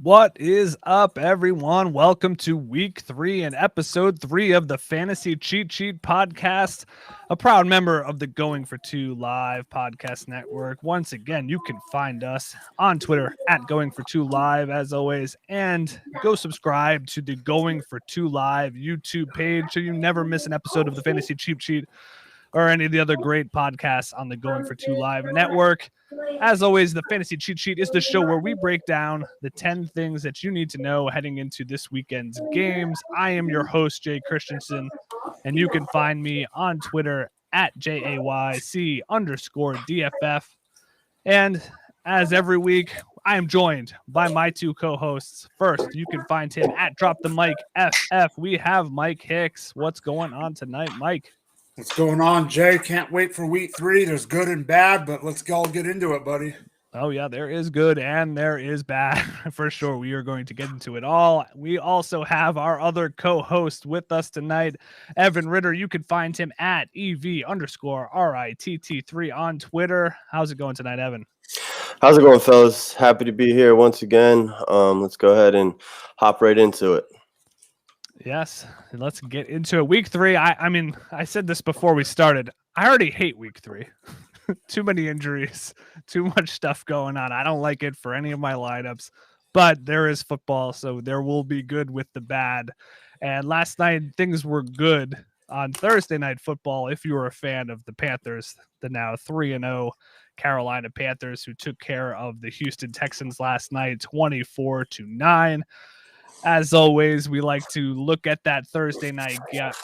What is up, everyone? Welcome to week 3 and episode 3 of the Fantasy Cheat Sheet podcast, a proud member of the Going for Two Live podcast network. Once again, you can find us on Twitter at Going for Two Live, as always, and go subscribe to the Going for Two Live YouTube page so you never miss an episode of the Fantasy Cheat Sheet or any of the other great podcasts on the Going for Two Live network. As always, the Fantasy Cheat Sheet is the show where we break down the 10 things that you need to know heading into this weekend's games. I am your host, Jay Christensen, and you can find me on Twitter at JAYC_DFF. And as every week, I am joined by my two co-hosts. First, you can find him at Drop the Mic FF. We have Mike Hicks. What's going on tonight, Mike? What's going on, Jay? Can't wait for week 3. There's good and bad, but let's all get into it, buddy. Oh, yeah, there is good and there is bad. For sure, we are going to get into it all. We also have our other co-host with us tonight, Evan Ritter. You can find him at EV_RITT3 on Twitter. How's it going tonight, Evan? How's it going, fellas? Happy to be here once again. Let's go ahead and hop right into it. Yes, let's get into it. Week 3, I mean, I said this before we started. I already hate week 3. Too many injuries, too much stuff going on. I don't like it for any of my lineups, but there is football, so there will be good with the bad. And last night, things were good on Thursday Night Football. If you were a fan of the Panthers, the now 3-0 Carolina Panthers, who took care of the Houston Texans last night, 24-9. As always, we like to look at that Thursday night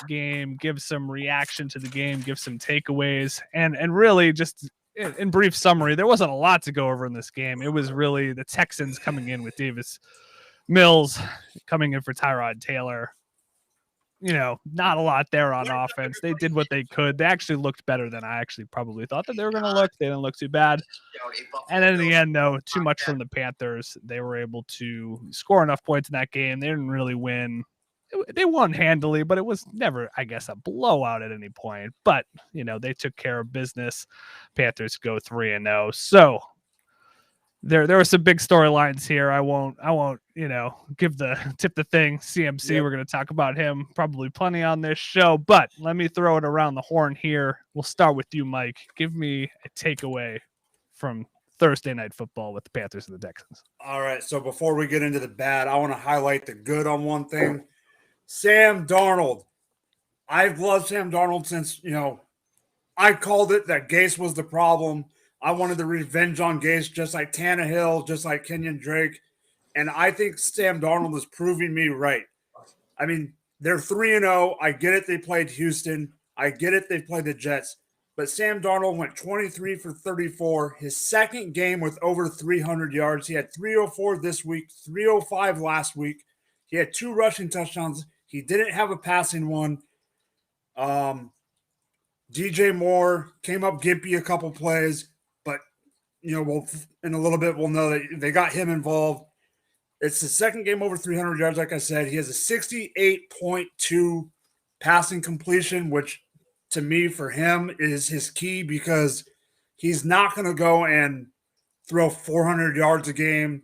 game, give some reaction to the game, give some takeaways, and really just in brief summary, there wasn't a lot to go over in this game. It was really the Texans coming in with Davis Mills, coming in for Tyrod Taylor. You know, not a lot there on offense. They did what they could. They actually looked better than I actually probably thought that they were going to look. They didn't look too bad. And in the end, though, too much from the Panthers. They were able to score enough points in that game. They didn't really win. They won handily, but it was never, I guess, a blowout at any point. But, you know, they took care of business. Panthers go 3-0. So there were some big storylines here. I won't, you know, tip the thing. CMC, Yep. We're going to talk about him probably plenty on this show, but let me throw it around the horn here. We'll start with you, Mike. Give me a takeaway from Thursday Night Football with the Panthers and the Texans. All right, so before we get into the bad, I want to highlight the good on one thing. Sam Darnold. I've loved Sam Darnold since, you know, I called it that Gase was the problem. I wanted the revenge on Gase, just like Tannehill, just like Kenyon Drake. And I think Sam Darnold is proving me right. I mean, they're 3-0. I get it. They played Houston. I get it. They played the Jets. But Sam Darnold went 23 for 34. His second game with over 300 yards. He had 304 this week, 305 last week. He had 2 rushing touchdowns. He didn't have a passing one. DJ Moore came up gimpy a couple plays. You know, in a little bit, we'll know that they got him involved. It's the second game over 300 yards, like I said. He has a 68.2 passing completion, which to me, for him, is his key because he's not going to go and throw 400 yards a game.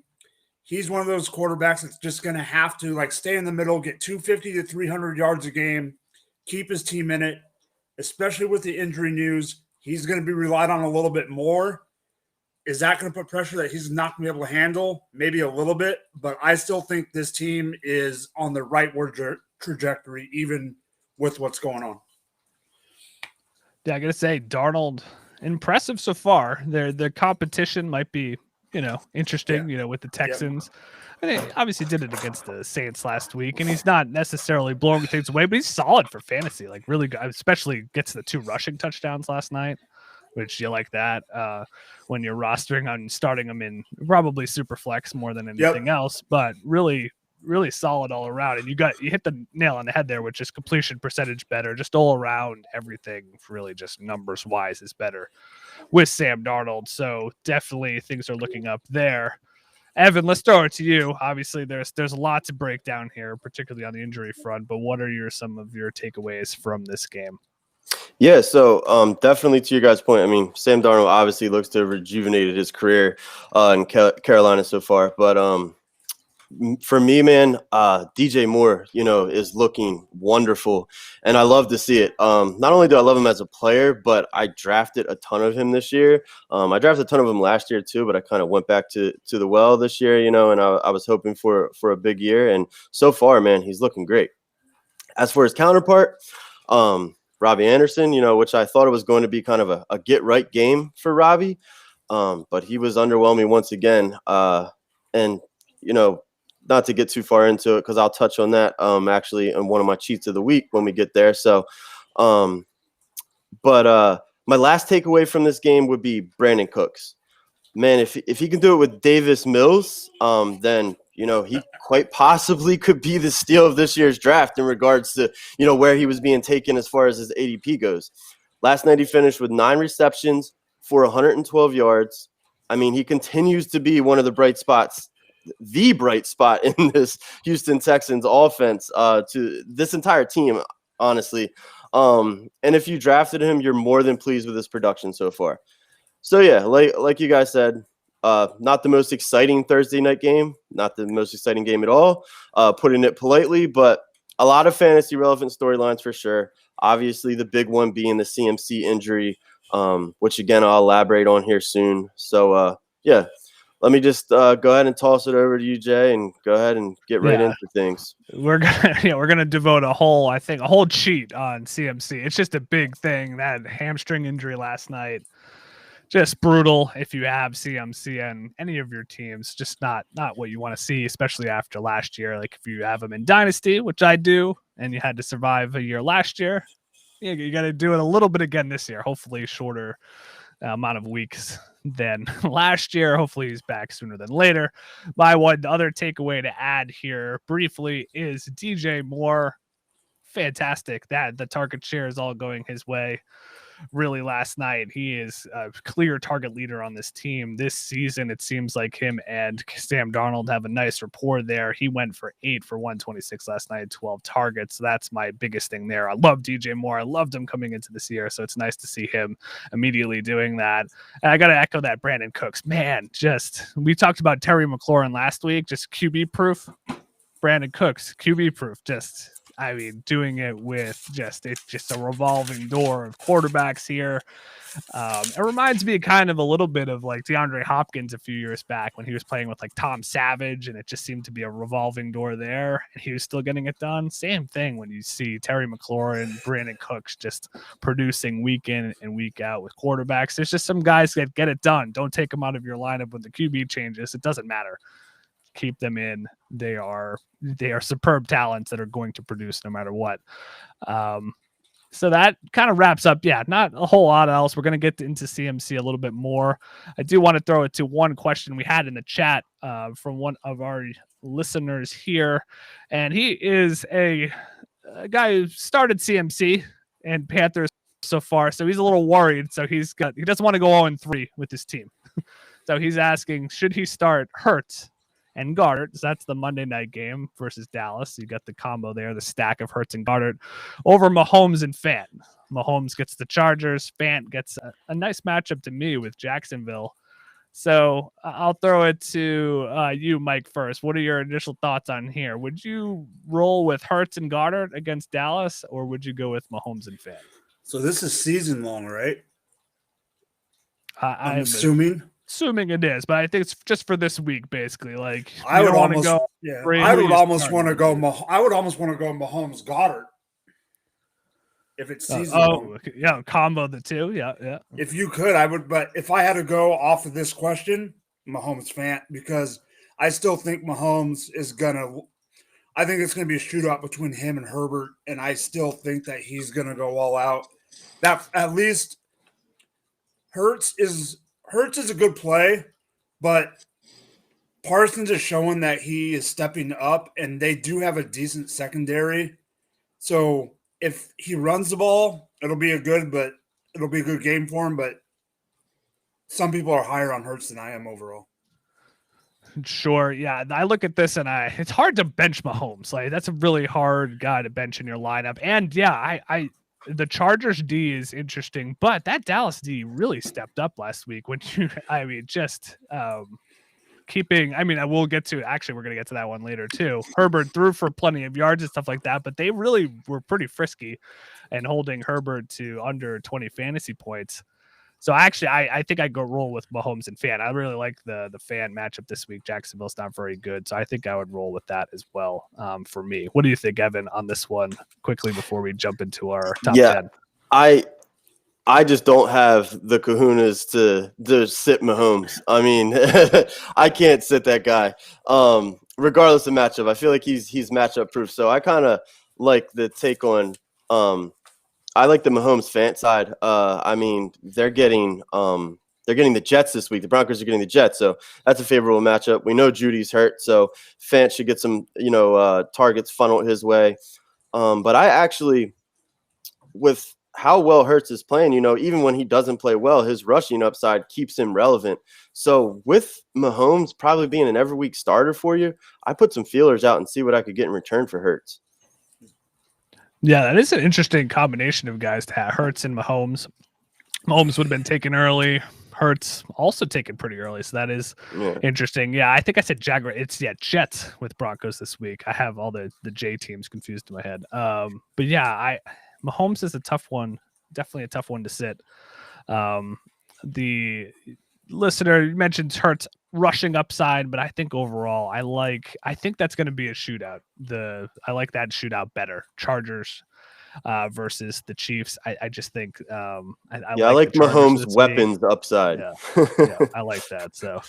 He's one of those quarterbacks that's just going to have to, like, stay in the middle, get 250 to 300 yards a game, keep his team in it, especially with the injury news. He's going to be relied on a little bit more. Is that going to put pressure that he's not going to be able to handle? Maybe a little bit, but I still think this team is on the rightward trajectory, even with what's going on. Yeah, I got to say, Darnold, impressive so far. Their competition might be, you know, interesting, you know, with the Texans. I mean, he obviously did it against the Saints last week, and he's not necessarily blowing things away, but he's solid for fantasy, like really good, especially gets the 2 rushing touchdowns last night. Which you like that when you're rostering on starting them in probably super flex more than anything else, but really, really solid all around. And you hit the nail on the head there, which is completion percentage better, just all around everything really just numbers wise is better with Sam Darnold. So definitely things are looking up there. Evan, let's throw it to you. Obviously there's a lot to break down here, particularly on the injury front, but what are some of your takeaways from this game? Yeah, so definitely to your guys' point, I mean, Sam Darnold obviously looks to have rejuvenated his career in Carolina so far. But for me, man, DJ Moore, is looking wonderful, and I love to see it. Not only do I love him as a player, but I drafted a ton of him this year. I drafted a ton of him last year too, but I kind of went back to the well this year, and I was hoping for a big year, and so far, man, he's looking great. As for his counterpart, Robbie Anderson, which I thought it was going to be kind of a get right game for Robbie, but he was underwhelming once again, and not to get too far into it because I'll touch on that actually in one of my cheats of the week when we get there. So, but my last takeaway from this game would be Brandon Cooks. Man, if he can do it with Davis Mills, then he quite possibly could be the steal of this year's draft in regards to where he was being taken as far as his ADP goes. Last night he finished with 9 receptions for 112 yards. I mean, he continues to be one of the bright spots. The bright spot in this Houston Texans offense to this entire team, honestly. And if you drafted him, you're more than pleased with his production so far. So yeah, like you guys said, not the most exciting Thursday night game, not the most exciting game at all, putting it politely, but a lot of fantasy relevant storylines for sure. Obviously, the big one being the CMC injury, which again I'll elaborate on here soon. So yeah. Let me just go ahead and toss it over to you, Jay, and go ahead and get right into things. We're gonna devote a whole cheat on CMC. It's just a big thing. That hamstring injury last night, just brutal. If you have CMC on any of your teams, just not what you want to see, especially after last year. Like if you have him in Dynasty, which I do, and you had to survive a year last year, you got to do it a little bit again this year. Hopefully, shorter amount of weeks than last year. Hopefully he's back sooner than later. My one other takeaway to add here briefly is DJ Moore. Fantastic that the target share is all going his way. Really last night, he is a clear target leader on this team. This season, it seems like him and Sam Darnold have a nice rapport there. He went for 8 for 126 last night, 12 targets. So that's my biggest thing there. I love DJ Moore. I loved him coming into this year, so it's nice to see him immediately doing that. And I got to echo that Brandon Cooks. Man, we talked about Terry McLaurin last week, just QB proof. Brandon Cooks, QB proof, doing it with it's just a revolving door of quarterbacks here. It reminds me kind of a little bit of like DeAndre Hopkins a few years back when he was playing with like Tom Savage, and it just seemed to be a revolving door there, and he was still getting it done. Same thing when you see Terry McLaurin, Brandon Cooks just producing week in and week out with quarterbacks. There's just some guys that get it done. Don't take them out of your lineup when the QB changes. It doesn't matter. Keep them in. They are superb talents that are going to produce no matter what. So that kind of wraps up. Yeah, not a whole lot else. We're going to get into CMC a little bit more. I do want to throw it to one question we had in the chat from one of our listeners here. And he is a guy who started CMC and Panthers so far. So he's a little worried. So he doesn't want to go 0-3 with his team. So he's asking, should he start Hurts and Goddard? So that's the Monday night game versus Dallas. You got the combo there, the stack of Hurts and Goddard over Mahomes and Fant. Mahomes gets the Chargers. Fant gets a nice matchup to me with Jacksonville. So I'll throw it to you, Mike, first. What are your initial thoughts on here? Would you roll with Hurts and Goddard against Dallas, or would you go with Mahomes and Fant? So this is season long, right? I'm assuming it is, but I think it's just for this week, basically. Like I would almost want to go Mahomes Goddard if it's season. Combo the two, yeah. If you could, I would. But if I had to go off of this question, Mahomes Fant, because I still think Mahomes is gonna. I think it's gonna be a shootout between him and Herbert, and I still think that he's gonna go all out. That at least Hurts is a good play, but Parsons is showing that he is stepping up, and they do have a decent secondary. So if he runs the ball, it'll be a good game for him. But some people are higher on Hurts than I am overall. Sure, yeah. I look at this and it's hard to bench Mahomes. Like that's a really hard guy to bench in your lineup. And yeah, the Chargers D is interesting, but that Dallas D really stepped up last week when keeping, I mean, I will get to, actually, we're going to get to that one later too. Herbert threw for plenty of yards and stuff like that, but they really were pretty frisky and holding Herbert to under 20 fantasy points. So actually, I think I'd go roll with Mahomes and Fan. I really like the Fan matchup this week. Jacksonville's not very good, so I think I would roll with that as well for me. What do you think, Evan, on this one quickly before we jump into our top 10? I just don't have the kahunas to sit Mahomes. I mean, I can't sit that guy. Regardless of matchup, I feel like he's matchup proof. So I kind of like the take on. I like the Mahomes fan side. I mean, they're getting the Jets this week. The Broncos are getting the Jets, so that's a favorable matchup. We know Judy's hurt, so Fant should get some targets funneled his way. But I actually, with how well Hurts is playing, even when he doesn't play well, his rushing upside keeps him relevant. So with Mahomes probably being an every week starter for you, I put some feelers out and see what I could get in return for Hurts. Yeah, that is an interesting combination of guys to have. Hurts and Mahomes. Mahomes would have been taken early. Hurts also taken pretty early, so that is interesting. Yeah, I think I said Jaguar. It's Jets with Broncos this week. I have all the J teams confused in my head. But yeah, Mahomes is a tough one. Definitely a tough one to sit. The listener mentioned Hurts rushing upside, but I think overall, I think that's going to be a shootout. I like that shootout better. Chargers versus the Chiefs. I just think I like Mahomes' weapons upside. Yeah, I like that. So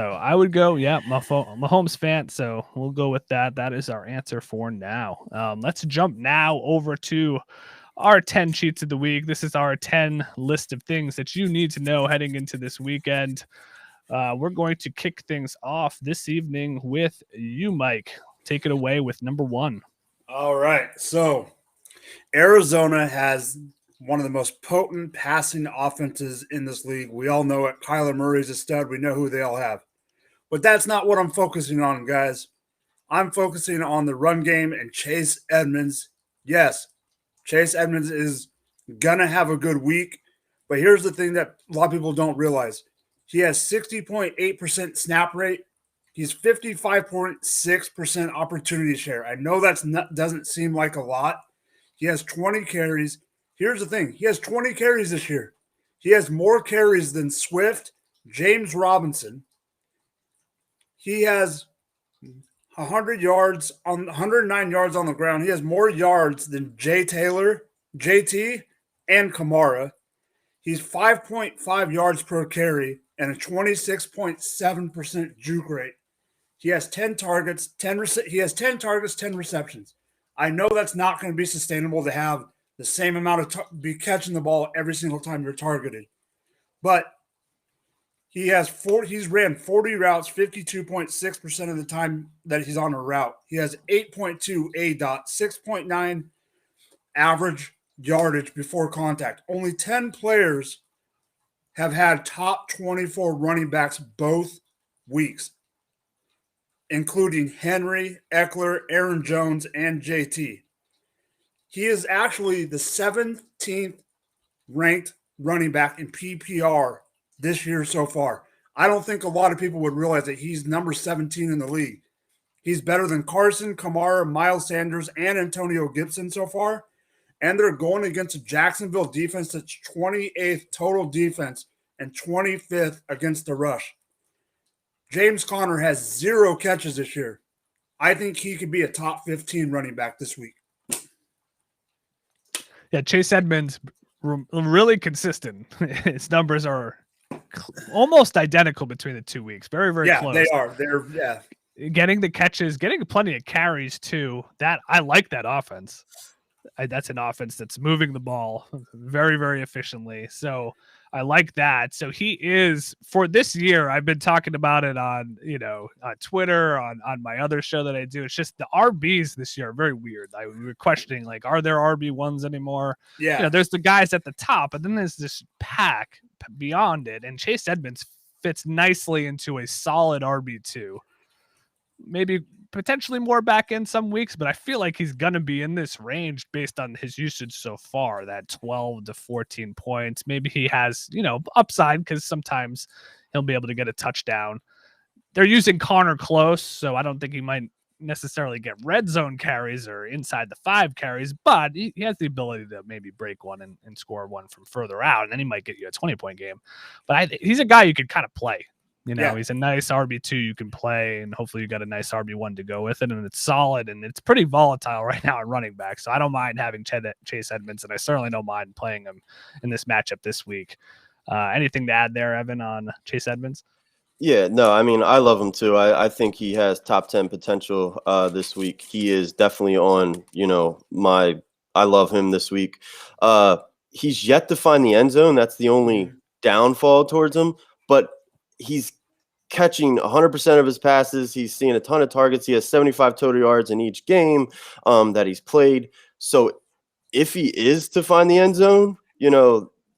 I would go, Mahomes fan. So we'll go with that. That is our answer for now. Let's jump now over to our 10 cheats of the week. This is our 10 list of things that you need to know heading into this weekend. We're going to kick things off this evening with you, Mike. Take it away with number 1. All right. So Arizona has one of the most potent passing offenses in this league. We all know it. Kyler Murray's a stud. We know who they all have. But that's not what I'm focusing on, guys. I'm focusing on the run game and Chase Edmonds. Yes, Chase Edmonds is going to have a good week. But here's the thing that a lot of people don't realize. He has 60.8% snap rate. He's 55.6% opportunity share. I know doesn't seem like a lot. He has 20 carries. Here's the thing. He has 20 carries this year. He has more carries than Swift, James Robinson. He has 109 yards on the ground. He has more yards than JT, and Kamara. He's 5.5 yards per carry and a 26.7% juke rate. He has 10 targets, 10 receptions. I know that's not going to be sustainable to have the same amount of be catching the ball every single time you're targeted. But he's ran 40 routes 52.6% of the time that he's on a route. He has 8.2 ADOT, 6.9 average yardage before contact. Only 10 players have had top 24 running backs both weeks, including Henry, Eckler, Aaron Jones, and JT. He is actually the 17th ranked running back in PPR this year so far. I don't think a lot of people would realize that he's number 17 in the league. He's better than Carson, Kamara, Miles Sanders, and Antonio Gibson so far. And they're going against a Jacksonville defense that's 28th total defense and 25th against the rush. James Conner has 0 catches this year. I think he could be a top 15 running back this week. Yeah, Chase Edmonds, really consistent. His numbers are almost identical between the 2 weeks. Very, very close. Yeah, they are. They're getting the catches, getting plenty of carries too. That I like that offense. That's an offense that's moving the ball very, very efficiently. So I like that. So he is, for this year, I've been talking about it on, on Twitter, on my other show that I do. It's just the RBs this year are very weird. We were questioning, are there RB1s anymore? Yeah. There's the guys at the top, and then there's this pack beyond it. And Chase Edmonds fits nicely into a solid RB2. Maybe potentially more back in some weeks, but I feel like he's going to be in this range based on his usage so far, that 12 to 14 points. Maybe he has, upside because sometimes he'll be able to get a touchdown. They're using Connor close, so I don't think he might necessarily get red zone carries or inside the 5 carries, but he has the ability to maybe break one and score one from further out, and then he might get you a 20-point game. But he's a guy you could kind of play. He's a nice RB2 you can play, and hopefully you got a nice RB1 to go with it, and it's solid, and it's pretty volatile right now at running back, so I don't mind having Chase Edmonds, and I certainly don't mind playing him in this matchup this week. Anything to add there, Evan, on Chase Edmonds? Yeah, no, I mean, I love him too. I think he has top 10 potential this week. He is definitely on, I love him this week. He's yet to find the end zone. That's the only downfall towards him, but he's catching 100% of his passes. He's seeing a ton of targets. He has 75 total yards in each game that he's played. So if he is to find the end zone,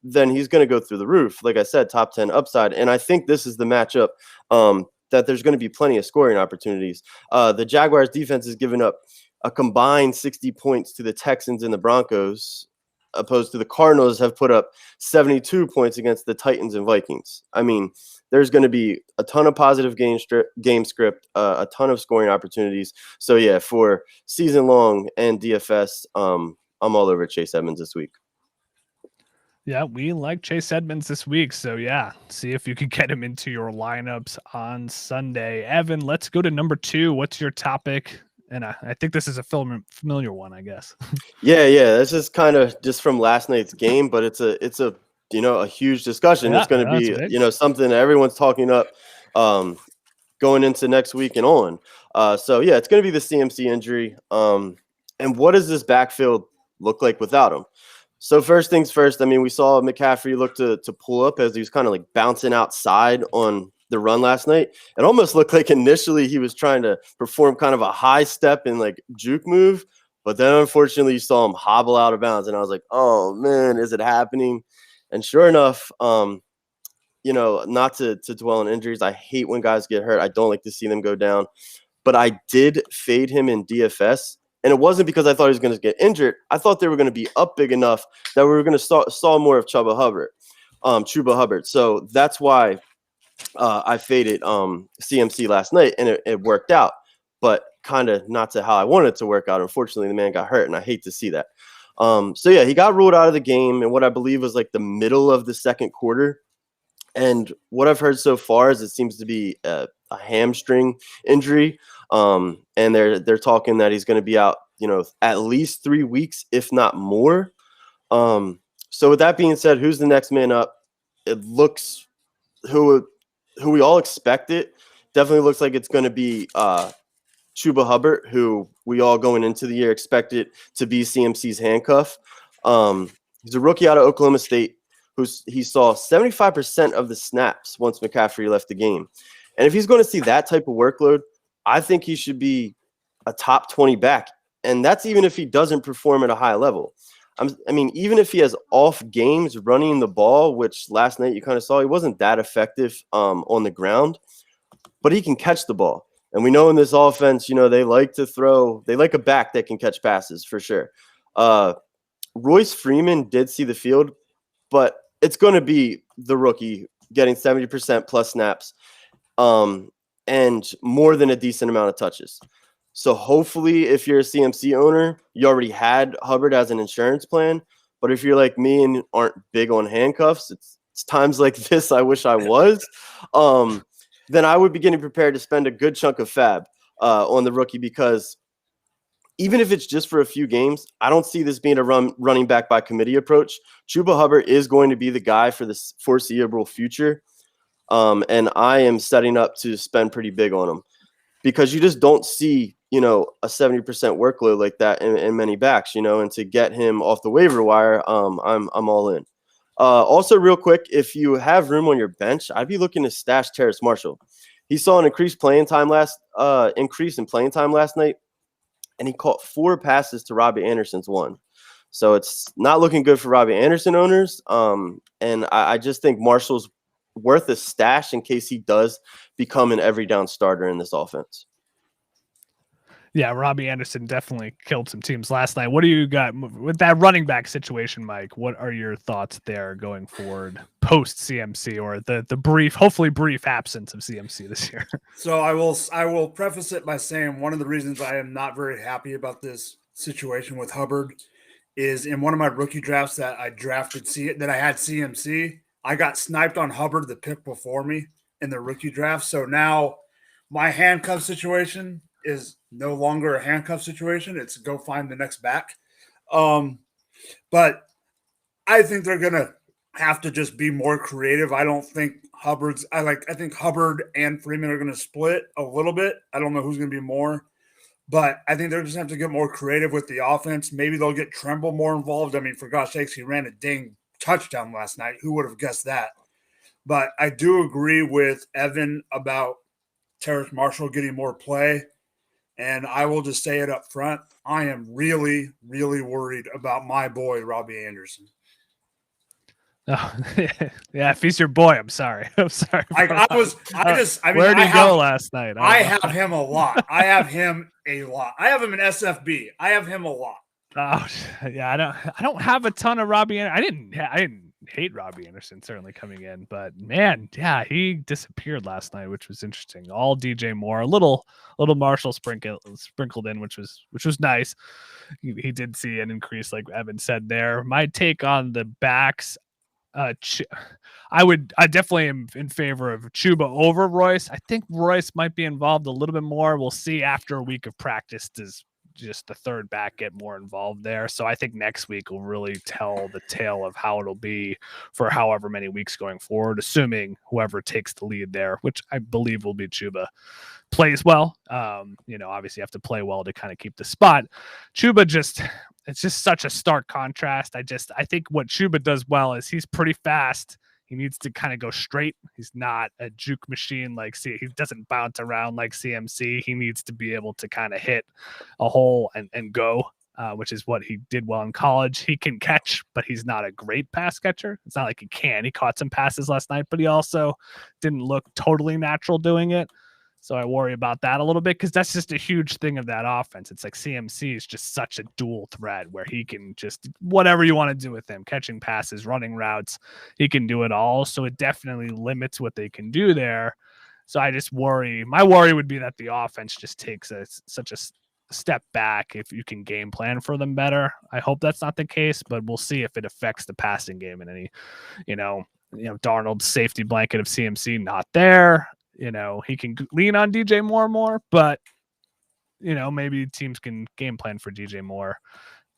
then he's going to go through the roof. Like I said, top 10 upside. And I think this is the matchup that there's going to be plenty of scoring opportunities. The Jaguars defense has given up a combined 60 points to the Texans and the Broncos, opposed to the Cardinals have put up 72 points against the Titans and Vikings. I mean, there's going to be a ton of positive game script, a ton of scoring opportunities. So yeah, for season long and DFS, I'm all over Chase Edmonds this week. Yeah, we like Chase Edmonds this week. So yeah, see if you can get him into your lineups on Sunday. Evan, let's go to number 2. What's your topic? And I think this is a familiar one, I guess. Yeah. This is kind of just from last night's game, but it's a huge discussion. It's going to be something that everyone's talking up going into next week and on. So yeah, it's going to be the CMC injury. And what does this backfield look like without him? So first things first, I mean, we saw McCaffrey look to pull up as he was kind of like bouncing outside on the run last night. It almost looked like initially he was trying to perform kind of a high step and like juke move, but then unfortunately you saw him hobble out of bounds, and I was like, oh man, is it happening? And sure enough, not to dwell on injuries. I hate when guys get hurt. I don't like to see them go down, but I did fade him in DFS. And it wasn't because I thought he was going to get injured. I thought they were going to be up big enough that we were going to saw more of Chuba Hubbard. So that's why I faded CMC last night, and it worked out, but kind of not to how I wanted it to work out. Unfortunately, the man got hurt, and I hate to see that. So yeah, he got ruled out of the game in what I believe was like the middle of the second quarter. And what I've heard so far is it seems to be a hamstring injury. And they're talking that he's going to be out, at least 3 weeks, if not more. So with that being said, who's the next man up? It looks who we all expected. Definitely looks like it's going to be Chuba Hubbard, who we all going into the year expected to be CMC's handcuff. He's a rookie out of Oklahoma State. He saw 75% of the snaps once McCaffrey left the game. And if he's going to see that type of workload, I think he should be a top 20 back. And that's even if he doesn't perform at a high level. I mean, even if he has off games running the ball, which last night you kind of saw, he wasn't that effective on the ground, but he can catch the ball. And we know in this offense, they like a back that can catch passes for sure. Royce Freeman did see the field, but it's going to be the rookie getting 70% plus snaps and more than a decent amount of touches. So hopefully if you're a CMC owner, you already had Hubbard as an insurance plan. But if you're like me and aren't big on handcuffs, it's times like this I wish I was, then I would be getting prepared to spend a good chunk of fab on the rookie, because even if it's just for a few games, I don't see this being a running back by committee approach. Chuba Hubbard is going to be the guy for the foreseeable future. And I am setting up to spend pretty big on him, because you just don't see, a 70% workload like that in many backs, and to get him off the waiver wire, I'm all in. Also real quick, if you have room on your bench, I'd be looking to stash Terrace Marshall. He saw an increase in playing time last night, and he caught 4 passes to Robbie Anderson's 1. So it's not looking good for Robbie Anderson owners. And I just think Marshall's worth a stash in case he does become an every down starter in this offense. Yeah, Robbie Anderson definitely killed some teams last night. What do you got with that running back situation, Mike? What are your thoughts there going forward post CMC or the brief, hopefully brief absence of CMC this year? So I will preface it by saying one of the reasons I am not very happy about this situation with Hubbard is in one of my rookie drafts that I drafted that I had CMC, I got sniped on Hubbard the pick before me in the rookie draft. So now my handcuff situation is no longer a handcuff situation. It's go find the next back. But I think they're gonna have to just be more creative. I don't think I think Hubbard and Freeman are gonna split a little bit. I don't know who's gonna be more, but I think they're just gonna have to get more creative with the offense. Maybe they'll get Tremble more involved. I mean, for gosh sakes, he ran a dang touchdown last night. Who would have guessed that? But I do agree with Evan about Terrace Marshall getting more play. And I will just say it up front. I am really, really worried about my boy, Robbie Anderson. Oh, yeah, if he's your boy, I'm sorry. I'm sorry. Where did he go last night? I have him a lot. I have him a lot. I have him in SFB. I have him a lot. Oh, yeah, I don't have a ton of Robbie. I didn't hate Robbie Anderson certainly coming in, but man, yeah, he disappeared last night, which was interesting. All DJ Moore, a little Marshall sprinkled in, which was nice. He did see an increase, like Evan said there. My take on the backs, I definitely am in favor of Chuba over Royce. I think Royce might be involved a little bit more. We'll see after a week of practice. Does just the third back get more involved there? So I think next week will really tell the tale of how it'll be for however many weeks going forward, assuming whoever takes the lead there, which I believe will be Chuba, plays well. Obviously you have to play well to kind of keep the spot. Chuba it's just such a stark contrast. I think what Chuba does well is he's pretty fast. He needs to kind of go straight. He's not a juke machine he doesn't bounce around like CMC. He needs to be able to kind of hit a hole and go, which is what he did well in college. He can catch, but he's not a great pass catcher. It's not like he can. He caught some passes last night, but he also didn't look totally natural doing it. So I worry about that a little bit because that's just a huge thing of that offense. It's like CMC is just such a dual threat where he can just whatever you want to do with him, catching passes, running routes, he can do it all. So it definitely limits what they can do there. So I just worry. My worry would be that the offense just takes such a step back if you can game plan for them better. I hope that's not the case, but we'll see if it affects the passing game in any, Darnold's safety blanket of CMC not there. He can lean on DJ more, but, maybe teams can game plan for DJ Moore.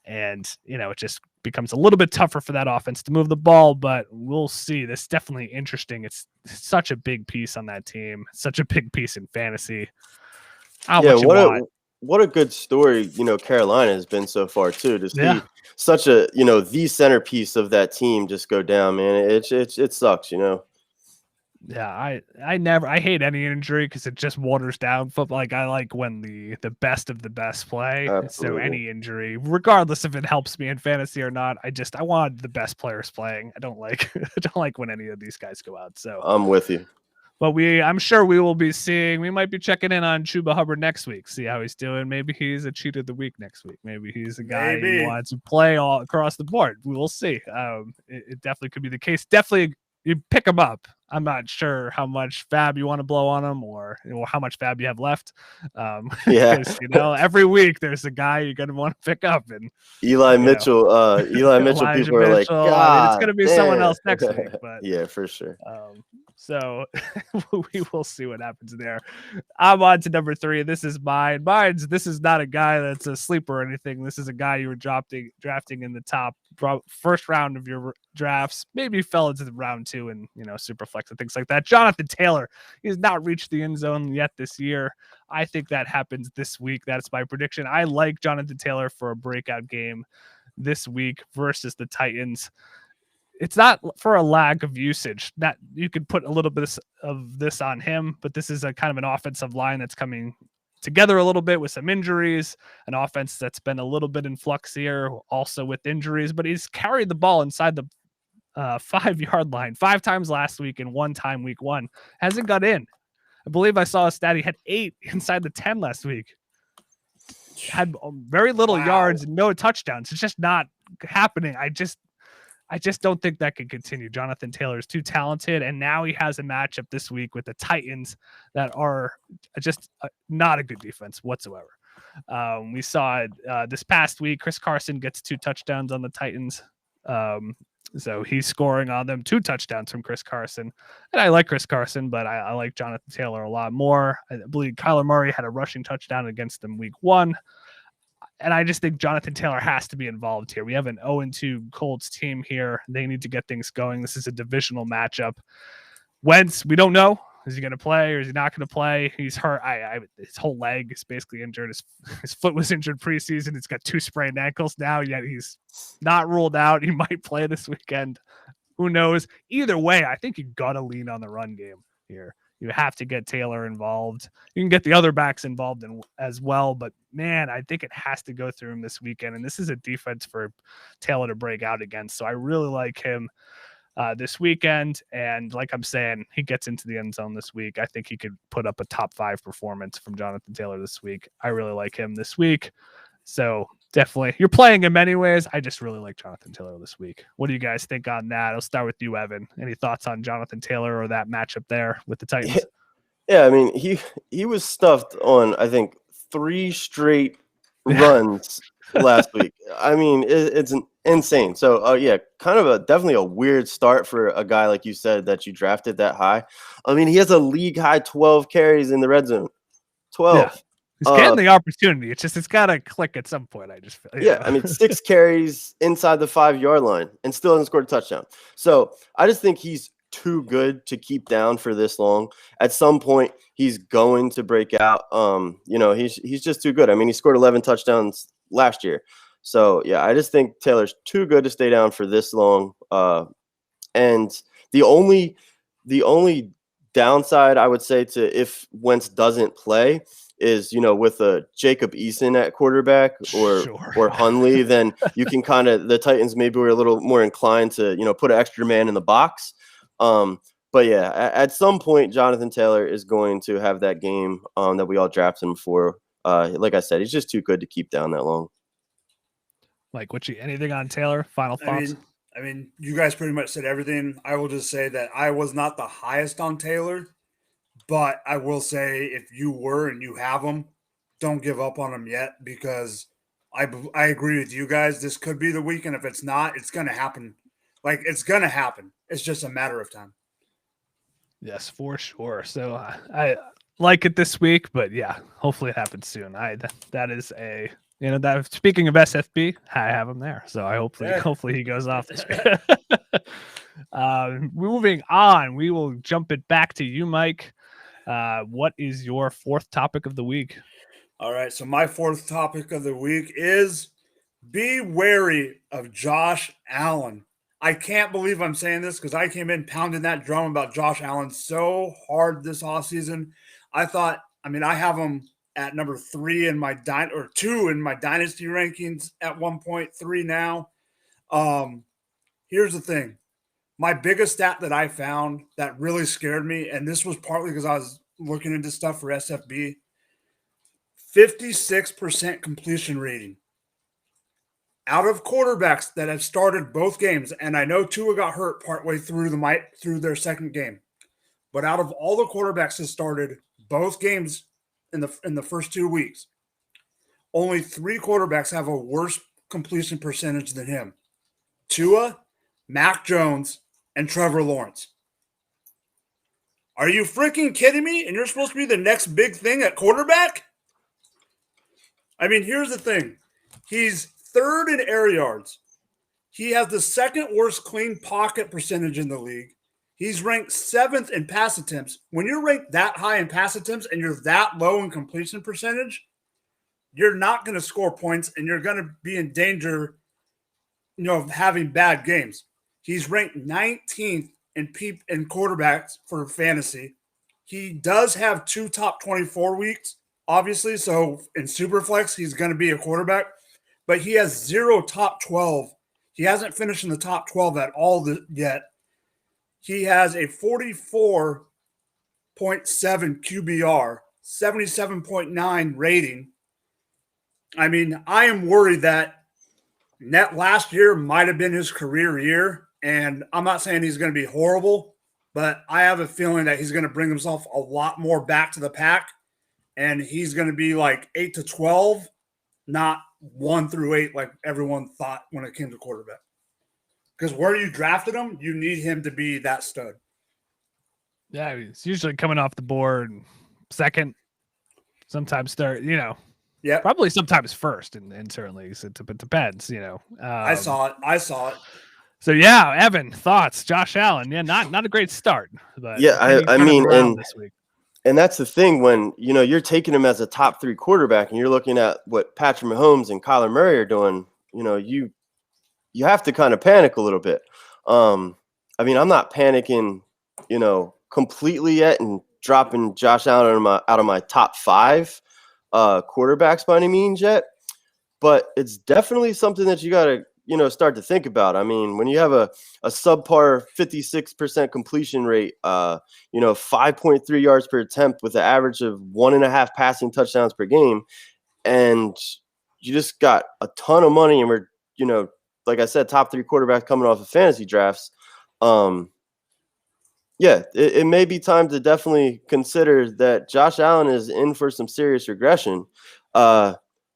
And, it just becomes a little bit tougher for that offense to move the ball, but we'll see. That's definitely interesting. It's such a big piece on that team, such a big piece in fantasy. What a good story, Carolina has been so far too, to see such a, the centerpiece of that team just go down, man. It sucks, Yeah, I hate any injury because it just waters down football. Like I like when the best of the best play. Absolutely. So any injury, regardless if it helps me in fantasy or not, I want the best players playing. I don't like when any of these guys go out. So I'm with you. But I'm sure we might be checking in on Chuba Hubbard next week, see how he's doing. Maybe he's a cheat of the week next week. Maybe he's a guy who wants to play all across the board. We will see. It definitely could be the case. Definitely you pick him up. I'm not sure how much fab you want to blow on him or how much fab you have left. Every week there's a guy you're going to want to pick up. And Eli Mitchell, people are like, God, it's going to be someone else next week. But yeah, for sure. So we will see what happens there. I'm on to number 3. This is mine. This is not a guy that's a sleeper or anything. This is a guy you were drafting in the top first round of your drafts. Maybe fell into the round 2 and super flex and things like that. Jonathan Taylor, he has not reached the end zone yet this year. I think that happens this week. That's my prediction. I like Jonathan Taylor for a breakout game this week versus the Titans. It's not for a lack of usage that you could put a little bit of this on him, but this is a kind of an offensive line that's coming together a little bit with some injuries, an offense that's been a little bit in flux here also with injuries, but he's carried the ball inside the 5-yard line 5 times last week and 1 time week 1. Hasn't got in. I believe I saw a stat he had 8 inside the 10 last week. had very little Wow. yards and no touchdowns. It's just not happening. I just don't think that can continue. Jonathan Taylor is too talented, and now he has a matchup this week with the Titans that are just not a good defense whatsoever. We saw it this past week. Chris Carson gets 2 touchdowns on the Titans. So he's scoring on them 2 touchdowns from Chris Carson. And I like Chris Carson, but I like Jonathan Taylor a lot more. I believe Kyler Murray had a rushing touchdown against them week 1. And I just think Jonathan Taylor has to be involved here. We have an 0-2 Colts team here. They need to get things going. This is a divisional matchup. Wentz, we don't know. Is he going to play or is he not going to play? He's hurt. His whole leg is basically injured. His foot was injured preseason. He's got 2 sprained ankles now, yet he's not ruled out. He might play this weekend. Who knows? Either way, I think you got to lean on the run game here. You have to get Taylor involved. You can get the other backs involved as well, but man, I think it has to go through him this weekend. And this is a defense for Taylor to break out against. So I really like him this weekend. And like I'm saying, he gets into the end zone this week. I think he could put up a top 5 performance from Jonathan Taylor this week. I really like him this week. So definitely, you're playing him anyways. I just really like Jonathan Taylor this week. What do you guys think on that? I'll start with you, Evan. Any thoughts on Jonathan Taylor or that matchup there with the Titans? Yeah, I mean, he was stuffed on, I think, 3 straight runs last week. I mean, it's insane. So, yeah, kind of definitely a weird start for a guy like you said that you drafted that high. I mean, he has a league high 12 carries in the red zone. 12. Yeah. He's getting the opportunity. It's got to click at some point. I just feel. Yeah, I mean, 6 carries inside the 5-yard line and still hasn't scored a touchdown. So I just think he's too good to keep down for this long. At some point, he's going to break out. He's just too good. I mean, he scored 11 touchdowns last year. So yeah, I just think Taylor's too good to stay down for this long. And the only downside I would say to if Wentz doesn't play is, with a Jacob Eason at quarterback or Hundley, then you can the Titans maybe were a little more inclined to, put an extra man in the box. But yeah, at some point, Jonathan Taylor is going to have that game that we all drafted him for. Like I said, he's just too good to keep down that long. Like, anything on Taylor? Final thoughts? I mean, you guys pretty much said everything. I will just say that I was not the highest on Taylor. But I will say, if you were and you have him, don't give up on him yet, because I agree with you guys. This could be the weekend. If it's not, it's going to happen. Like, it's going to happen. It's just a matter of time. Yes, for sure. So I like it this week, but yeah, hopefully it happens soon. That is a that. Speaking of SFB, I have him there, so I hopefully he goes off this week. Moving on, we will jump it back to you, Mike. What is your 4th topic of the week? All right. So my 4th topic of the week is be wary of Josh Allen. I can't believe I'm saying this because I came in pounding that drum about Josh Allen so hard this offseason. I have him at number 3 in my 2 in my dynasty rankings at 1.3 now. Here's the thing. My biggest stat that I found that really scared me, and this was partly because I was looking into stuff for SFB, 56% completion rating. Out of quarterbacks that have started both games, and I know Tua got hurt partway through their second game, but out of all the quarterbacks that started both games in the first 2 weeks, only 3 quarterbacks have a worse completion percentage than him. Tua, Mac Jones, and Trevor Lawrence. Are you freaking kidding me? And you're supposed to be the next big thing at quarterback? I mean, here's the thing. He's 3rd in air yards. He has the 2nd worst clean pocket percentage in the league. He's ranked 7th in pass attempts. When you're ranked that high in pass attempts and you're that low in completion percentage, you're not going to score points and you're going to be in danger, of having bad games. He's ranked 19th in quarterbacks for fantasy. He does have 2 top 24 weeks, obviously. So in Superflex, he's going to be a quarterback, but he has 0 top 12. He hasn't finished in the top 12 at all yet. He has a 44.7 QBR, 77.9 rating. I mean, I am worried that last year might have been his career year. And I'm not saying he's going to be horrible, but I have a feeling that he's going to bring himself a lot more back to the pack. And he's going to be like 8 to 12, not 1 through 8 like everyone thought when it came to quarterback. Because where you drafted him, you need him to be that stud. Yeah, he's usually coming off the board second, sometimes third, Yeah, probably sometimes first in certain leagues. It depends, I saw it. So yeah, Evan, thoughts? Josh Allen, yeah, not a great start, but Yeah, I mean, this week. And that's the thing when, you're taking him as a top 3 quarterback and you're looking at what Patrick Mahomes and Kyler Murray are doing, you have to kind of panic a little bit. I mean, I'm not panicking, completely yet and dropping Josh Allen out of my top 5 quarterbacks by any means yet, but it's definitely something that you got to, start to think about. I mean, when you have a subpar 56% completion rate, 5.3 yards per attempt with an average of 1.5 passing touchdowns per game, and you just got a ton of money, and we're, like I said, top 3 quarterbacks coming off of fantasy drafts. Yeah, it may be time to definitely consider that Josh Allen is in for some serious regression.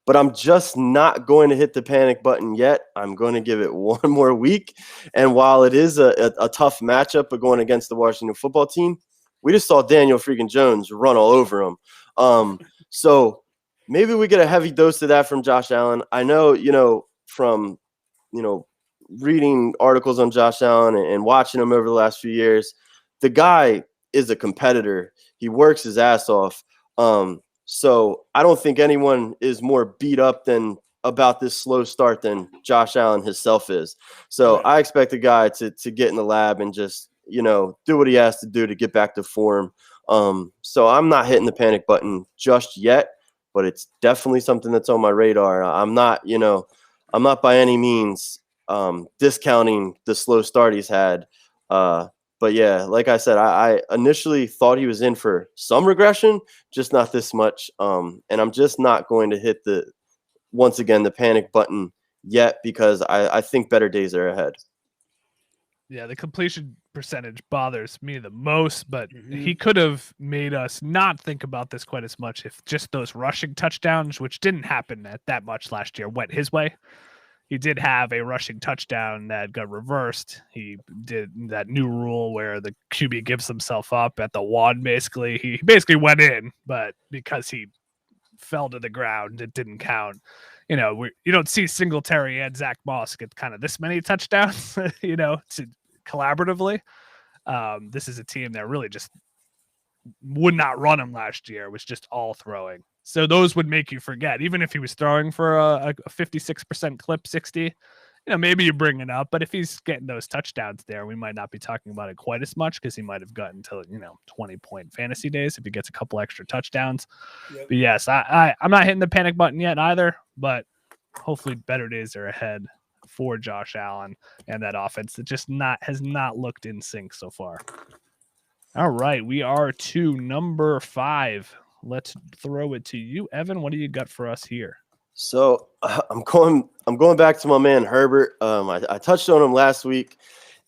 But I'm just not going to hit the panic button yet. I'm going to give it one more week. And while it is a tough matchup of going against the Washington football team, we just saw Daniel freaking Jones run all over him. So maybe we get a heavy dose of that from Josh Allen. I know, from, reading articles on Josh Allen and watching him over the last few years, the guy is a competitor. He works his ass off. So I don't think anyone is more beat up about this slow start than Josh Allen himself is. So I expect the guy to get in the lab and just, do what he has to do to get back to form. So I'm not hitting the panic button just yet, but it's definitely something that's on my radar. I'm not by any means discounting the slow start he's had. But yeah, like I said, I initially thought he was in for some regression, just not this much. And I'm just not going to hit the panic button yet, because I think better days are ahead. Yeah, the completion percentage bothers me the most, but he could have made us not think about this quite as much if just those rushing touchdowns, which didn't happen that much last year, went his way. He did have a rushing touchdown that got reversed. He did that new rule where the QB gives himself up at the 1, basically. He basically went in, but because he fell to the ground, it didn't count. You don't see Singletary and Zach Moss get kind of this many touchdowns, collaboratively. This is a team that really just would not run him last year. It was just all throwing. So those would make you forget, even if he was throwing for a 56% clip, 60, maybe you bring it up. But if he's getting those touchdowns there, we might not be talking about it quite as much, because he might have gotten to 20-point fantasy days if he gets a couple extra touchdowns. Yep. But yes, I'm not hitting the panic button yet either, but hopefully better days are ahead for Josh Allen and that offense that just has not looked in sync so far. All right, we are to number 5. Let's throw it to you, Evan. What do you got for us here? So I'm going back to my man Herbert. I touched on him last week,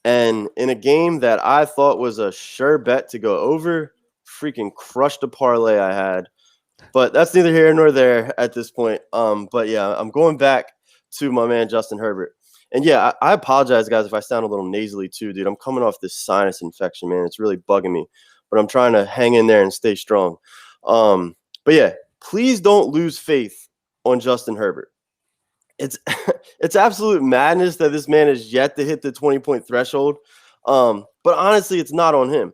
and in a game that I thought was a sure bet to go over, freaking crushed a parlay I had. But that's neither here nor there at this point. But yeah, I'm going back to my man Justin Herbert. And yeah, I apologize, guys, if I sound a little nasally too, dude. I'm coming off this sinus infection, man. It's really bugging me. But I'm trying to hang in there and stay strong. But yeah, please don't lose faith on Justin Herbert. It's absolute madness that this man has yet to hit the 20-point threshold. But honestly, it's not on him.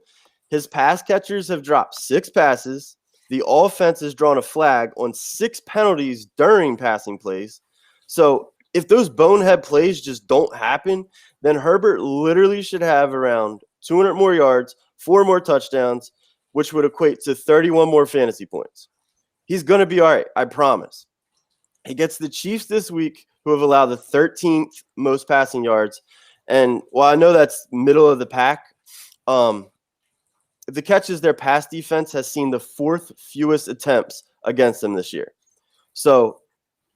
His pass catchers have dropped 6 passes. The offense has drawn a flag on 6 penalties during passing plays. So if those bonehead plays just don't happen, then Herbert literally should have around 200 more yards, 4 more touchdowns, which would equate to 31 more fantasy points. He's going to be all right, I promise. He gets the Chiefs this week, who have allowed the 13th most passing yards. And while I know that's middle of the pack, the catches, their pass defense has seen the 4th fewest attempts against them this year. So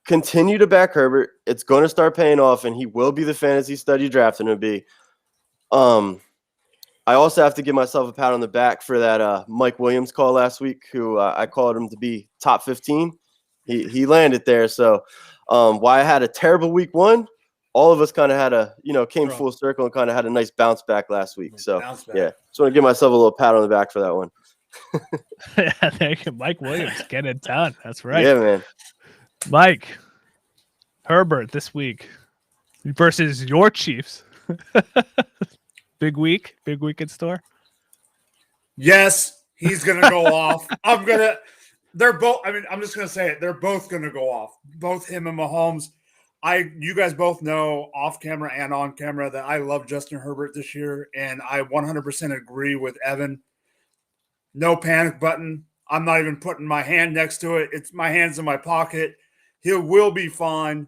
continue to back Herbert. It's going to start paying off, and he will be the fantasy stud you drafted him to be. I also have to give myself a pat on the back for that Mike Williams call last week, who I called him to be top 15. He landed there. So while I had a terrible week 1, all of us kind of had came full circle and kind of had a nice bounce back last week. So, yeah, just want to give myself a little pat on the back for that one. Yeah, thank you. Mike Williams, get it done. That's right. Yeah, man. Mike, Herbert this week versus your Chiefs. Big week in store. Yes, he's going to go off. They're both, I'm just going to say it. They're both going to go off. Both him and Mahomes. You guys both know off camera and on camera that I love Justin Herbert this year, and I 100% agree with Evan. No panic button. I'm not even putting my hand next to it. It's my hand's in my pocket. He will be fine.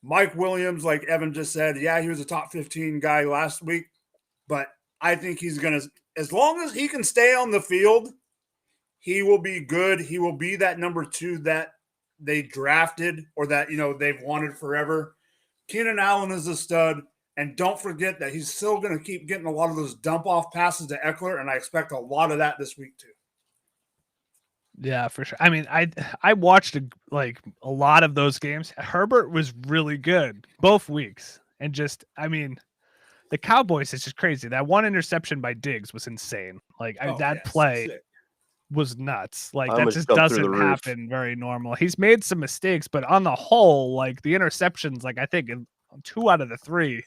Mike Williams, like Evan just said, yeah, he was a top 15 guy last week, but I think he's going to, as long as he can stay on the field, he will be good. He will be that number 2 that they drafted or that, they've wanted forever. Keenan Allen is a stud. And don't forget that he's still going to keep getting a lot of those dump-off passes to Eckler, and I expect a lot of that this week too. Yeah, for sure. I mean, I watched a lot of those games. Herbert was really good both weeks. And the Cowboys is just crazy. That one interception by Diggs was insane. Play was nuts. That just doesn't happen very normal. He's made some mistakes, but on the whole, the interceptions, I think 2 out of the 3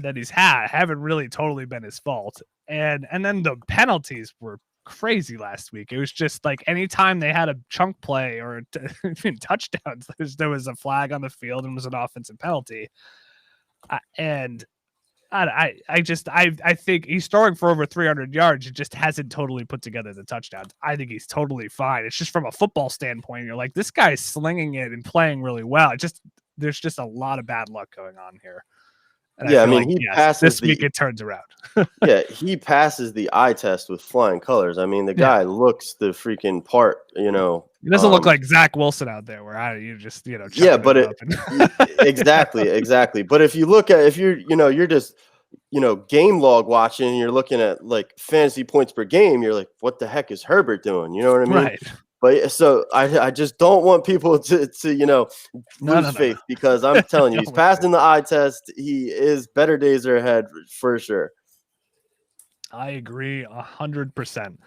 that he's haven't really totally been his fault. And then the penalties were crazy last week. It was just anytime they had a chunk play or touchdowns, there was a flag on the field and was an offensive penalty. I think he's throwing for over 300 yards. It just hasn't totally put together the touchdowns. I think he's totally fine. It's just from a football standpoint, you're this guy's slinging it and playing really well. There's just a lot of bad luck going on here. And he passes this week. It turns around. Yeah, he passes the eye test with flying colors. The guy looks the freaking part. He doesn't look like Zach Wilson out there, where you just exactly. But if you're just game log watching, and you're looking at fantasy points per game, you're like, what the heck is Herbert doing? You know what I mean? Right. But so I just don't want people to lose faith, because I'm telling you, he's passing the eye test. He is, better days are ahead for sure. I agree 100%.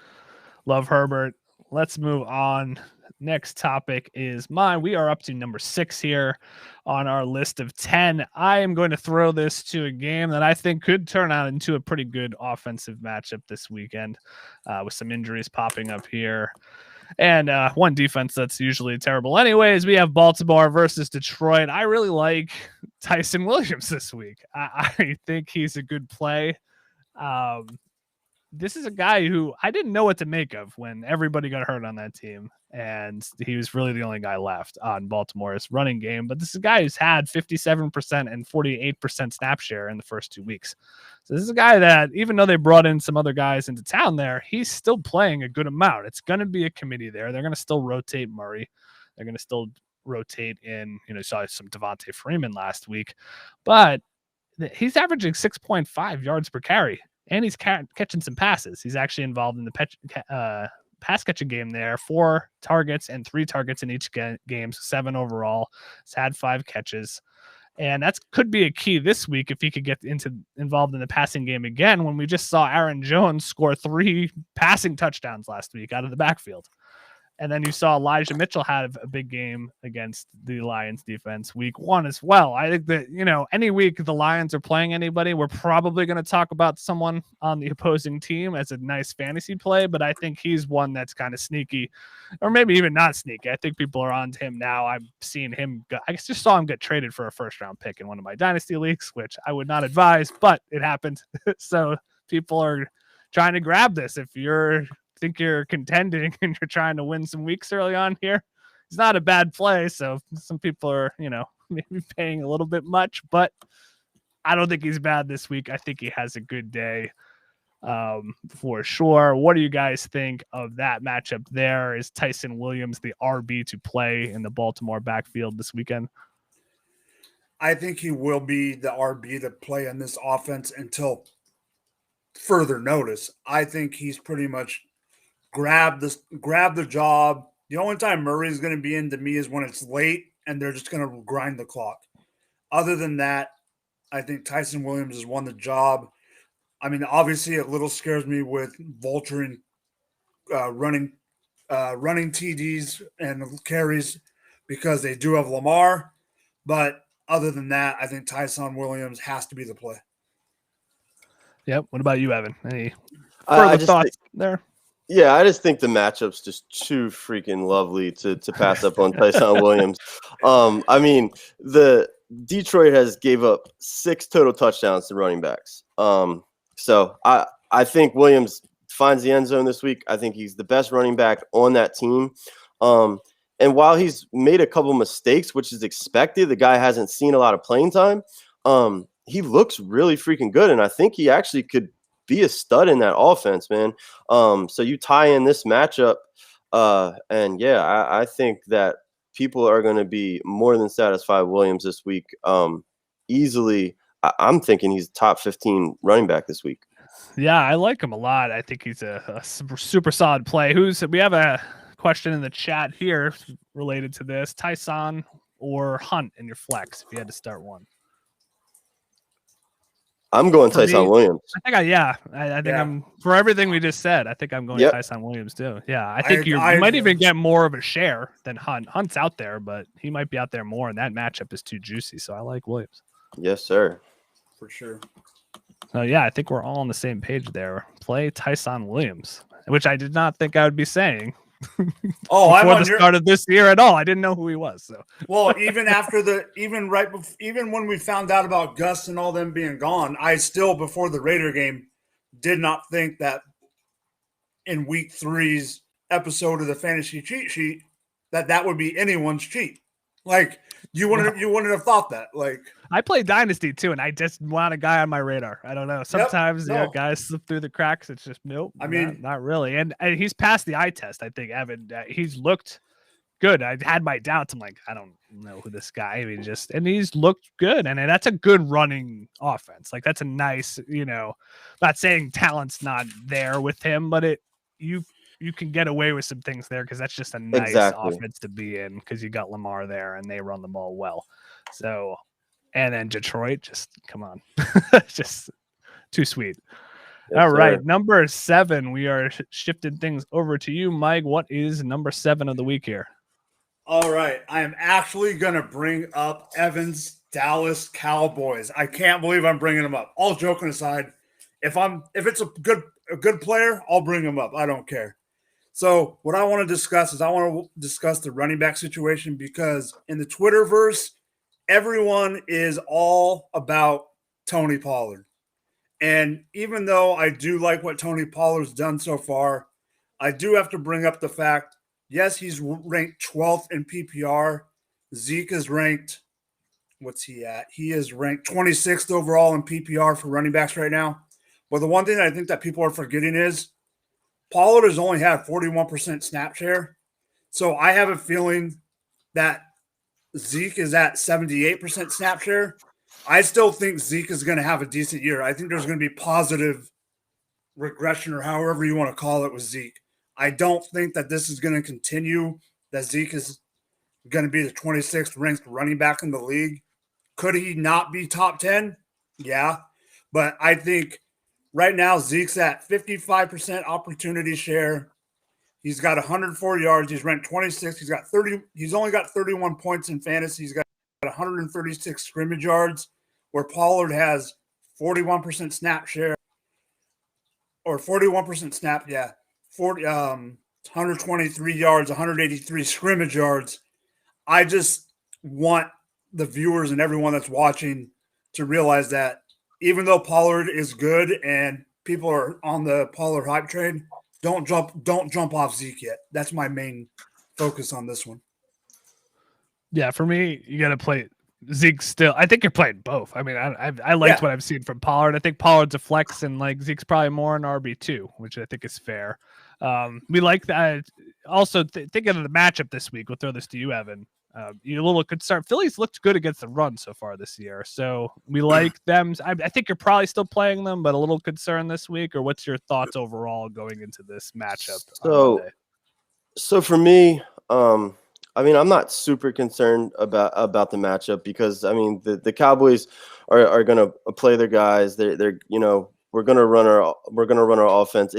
Love Herbert. Let's move on. Next topic is mine. We are up to number 6 here on our list of 10. I am going to throw this to a game that I think could turn out into a pretty good offensive matchup this weekend, with some injuries popping up here. And one defense that's usually terrible anyways. We have Baltimore versus Detroit. I really like Tyson Williams this week. I think he's a good play. This is a guy who I didn't know what to make of when everybody got hurt on that team, and he was really the only guy left on Baltimore's running game. But this is a guy who's had 57% and 48% snap share in the first 2 weeks. So this is a guy that, even though they brought in some other guys into town there, he's still playing a good amount. It's going to be a committee there. They're going to still rotate Murray. They're going to still rotate in, saw some Devontae Freeman last week, but he's averaging 6.5 yards per carry. And he's catching some passes. He's actually involved in the pass catching game there. 4 targets and 3 targets in each game, so 7 overall. He's had 5 catches. And that could be a key this week if he could get involved in the passing game again, when we just saw Aaron Jones score 3 passing touchdowns last week out of the backfield. And then you saw Elijah Mitchell have a big game against the Lions defense week 1 as well. I think that, any week the Lions are playing anybody, we're probably going to talk about someone on the opposing team as a nice fantasy play, but I think he's one that's kind of sneaky, or maybe even not sneaky. I think people are on to him now. I'm seeing him I just saw him get traded for a first-round pick in one of my dynasty leagues, which I would not advise, but it happened. So people are trying to grab this. If think you're contending and you're trying to win some weeks early on here, it's not a bad play. So some people are, maybe paying a little bit much, but I don't think he's bad this week. I think he has a good day. for sure. What do you guys think of that matchup there? Is Tyson Williams the RB to play in the Baltimore backfield this weekend? I think he will be the RB to play in this offense until further notice. I think he's pretty much grabbed the job. The only time Murray is going to be in to me is when it's late and they're just going to grind the clock. Other than that, I think Tyson Williams has won the job. I mean, obviously, it little scares me with vulturing, running TDs and carries because they do have Lamar. But other than that, I think Tyson Williams has to be the play. Yep. What about you, Evan? Any further thoughts there? Yeah, I just think the matchup's just too freaking lovely to pass up on Tyson Williams. I mean, the Detroit has gave up 6 total touchdowns to running backs. So I think Williams finds the end zone this week. I think he's the best running back on that team. And while he's made a couple mistakes, which is expected, the guy hasn't seen a lot of playing time. He looks really freaking good, and I think he actually could be a stud in that offense, man. So you tie in this matchup, and yeah, I think that people are going to be more than satisfied with Williams this week. Easily, I'm thinking he's top 15 running back this week. Yeah, I like him a lot. I think he's a super solid play. We have a question in the chat here related to this: Tyson or Hunt in your flex if you had to start one. I'm going Tyson Williams. I think I'm for everything we just said. I think I'm going Tyson Williams too. Yeah, I think you might even get more of a share than Hunt. Hunt's out there, but he might be out there more, and that matchup is too juicy. So I like Williams. Yes, sir, for sure. So yeah, I think we're all on the same page there. Play Tyson Williams, which I did not think I would be saying. Before the start of this year at all. I didn't know who he was. So well, even when we found out about Gus and all them being gone, I still before the Raider game did not think that in week 3's episode of the fantasy cheat sheet that would be anyone's cheat. Like you wouldn't have thought that. Like I play Dynasty too, and I just want a guy on my radar. I don't know. Sometimes guys slip through the cracks. It's just nope. I mean, not really. And he's passed the eye test. I think Evan. He's looked good. I've had my doubts. I'm like, I don't know who this guy. I mean, and he's looked good, and that's a good running offense. Like that's a nice. Not saying talent's not there with him, but you can get away with some things there because that's just a nice offense to be in because you got Lamar there and they run the ball well. So, and then Detroit, just come on, just too sweet. Yes, all right, number 7. We are shifting things over to you, Mike. What is number 7 of the week here? All right, I am actually gonna bring up Evan's Dallas Cowboys. I can't believe I'm bringing them up. All joking aside, if it's a good player, I'll bring him up. I don't care. So what I want to discuss is the running back situation because in the Twitterverse, everyone is all about Tony Pollard. And even though I do like what Tony Pollard's done so far, I do have to bring up the fact, yes, he's ranked 12th in PPR. Zeke is ranked, what's he at? He is ranked 26th overall in PPR for running backs right now. But the one thing I think that people are forgetting is Pollard has only had 41% snap share. So I have a feeling that Zeke is at 78% snap share. I still think Zeke is going to have a decent year. I think there's going to be positive regression or however you want to call it with Zeke. I don't think that this is going to continue, that Zeke is going to be the 26th ranked running back in the league. Could he not be top 10? Yeah. But I think right now, Zeke's at 55% opportunity share. He's got 104 yards. He's ranked 26th. He's only got 31 points in fantasy. He's got 136 scrimmage yards, where Pollard has 41% snap share, or 41% snap. Yeah, 123 yards, 183 scrimmage yards. I just want the viewers and everyone that's watching to realize that even though Pollard is good and people are on the Pollard hype train, don't jump off Zeke yet. That's my main focus on this one. Yeah, for me, you got to play Zeke still. I think you're playing both. I mean, I liked what I've seen from Pollard. I think Pollard's a flex, and like Zeke's probably more an RB2, which I think is fair. We like that. Also, thinking of the matchup this week, we'll throw this to you, Evan. You're a little concerned. Philly's looked good against the run so far this year, so we like them. I think you're probably still playing them, but a little concerned this week. Or what's your thoughts overall going into this matchup? So for me, I mean, I'm not super concerned about the matchup because I mean the Cowboys are going to play their guys. They're we're going to run our offense.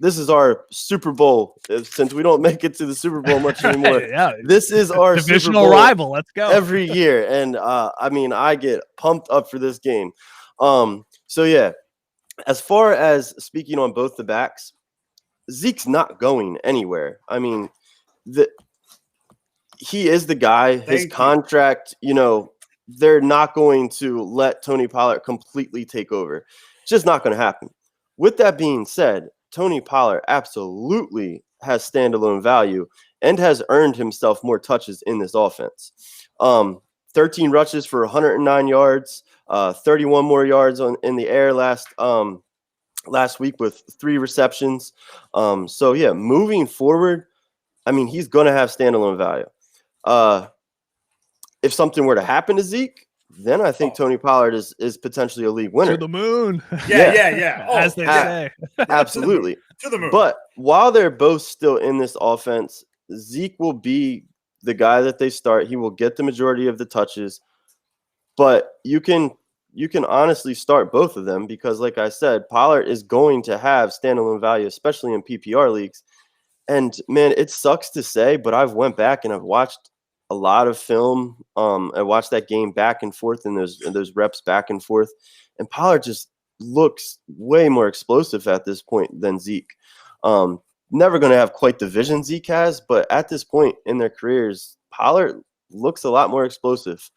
This is our Super Bowl. Since we don't make it to the Super Bowl much anymore, this is our divisional Super Bowl rival. Let's go every year, and I mean, I get pumped up for this game. So yeah, as far as speaking on both the backs, Zeke's not going anywhere. I mean, he is the guy. His contract, they're not going to let Tony Pollard completely take over. It's just not going to happen. With that being said, Tony Pollard absolutely has standalone value and has earned himself more touches in this offense. 13 rushes for 109 yards, 31 more yards in the air last week with 3 receptions. So yeah, moving forward, I mean, he's going to have standalone value. If something were to happen to Zeke, then I think Tony Pollard is potentially a league winner. To the moon. Yeah. As they say. Absolutely. To the moon. But while they're both still in this offense, Zeke will be the guy that they start. He will get the majority of the touches. But you can honestly start both of them because, like I said, Pollard is going to have standalone value, especially in PPR leagues. And, man, it sucks to say, but I've went back and I've watched a lot of film. I watched that game back and forth and those reps back and forth. And Pollard just looks way more explosive at this point than Zeke. Never going to have quite the vision Zeke has, but at this point in their careers, Pollard looks a lot more explosive.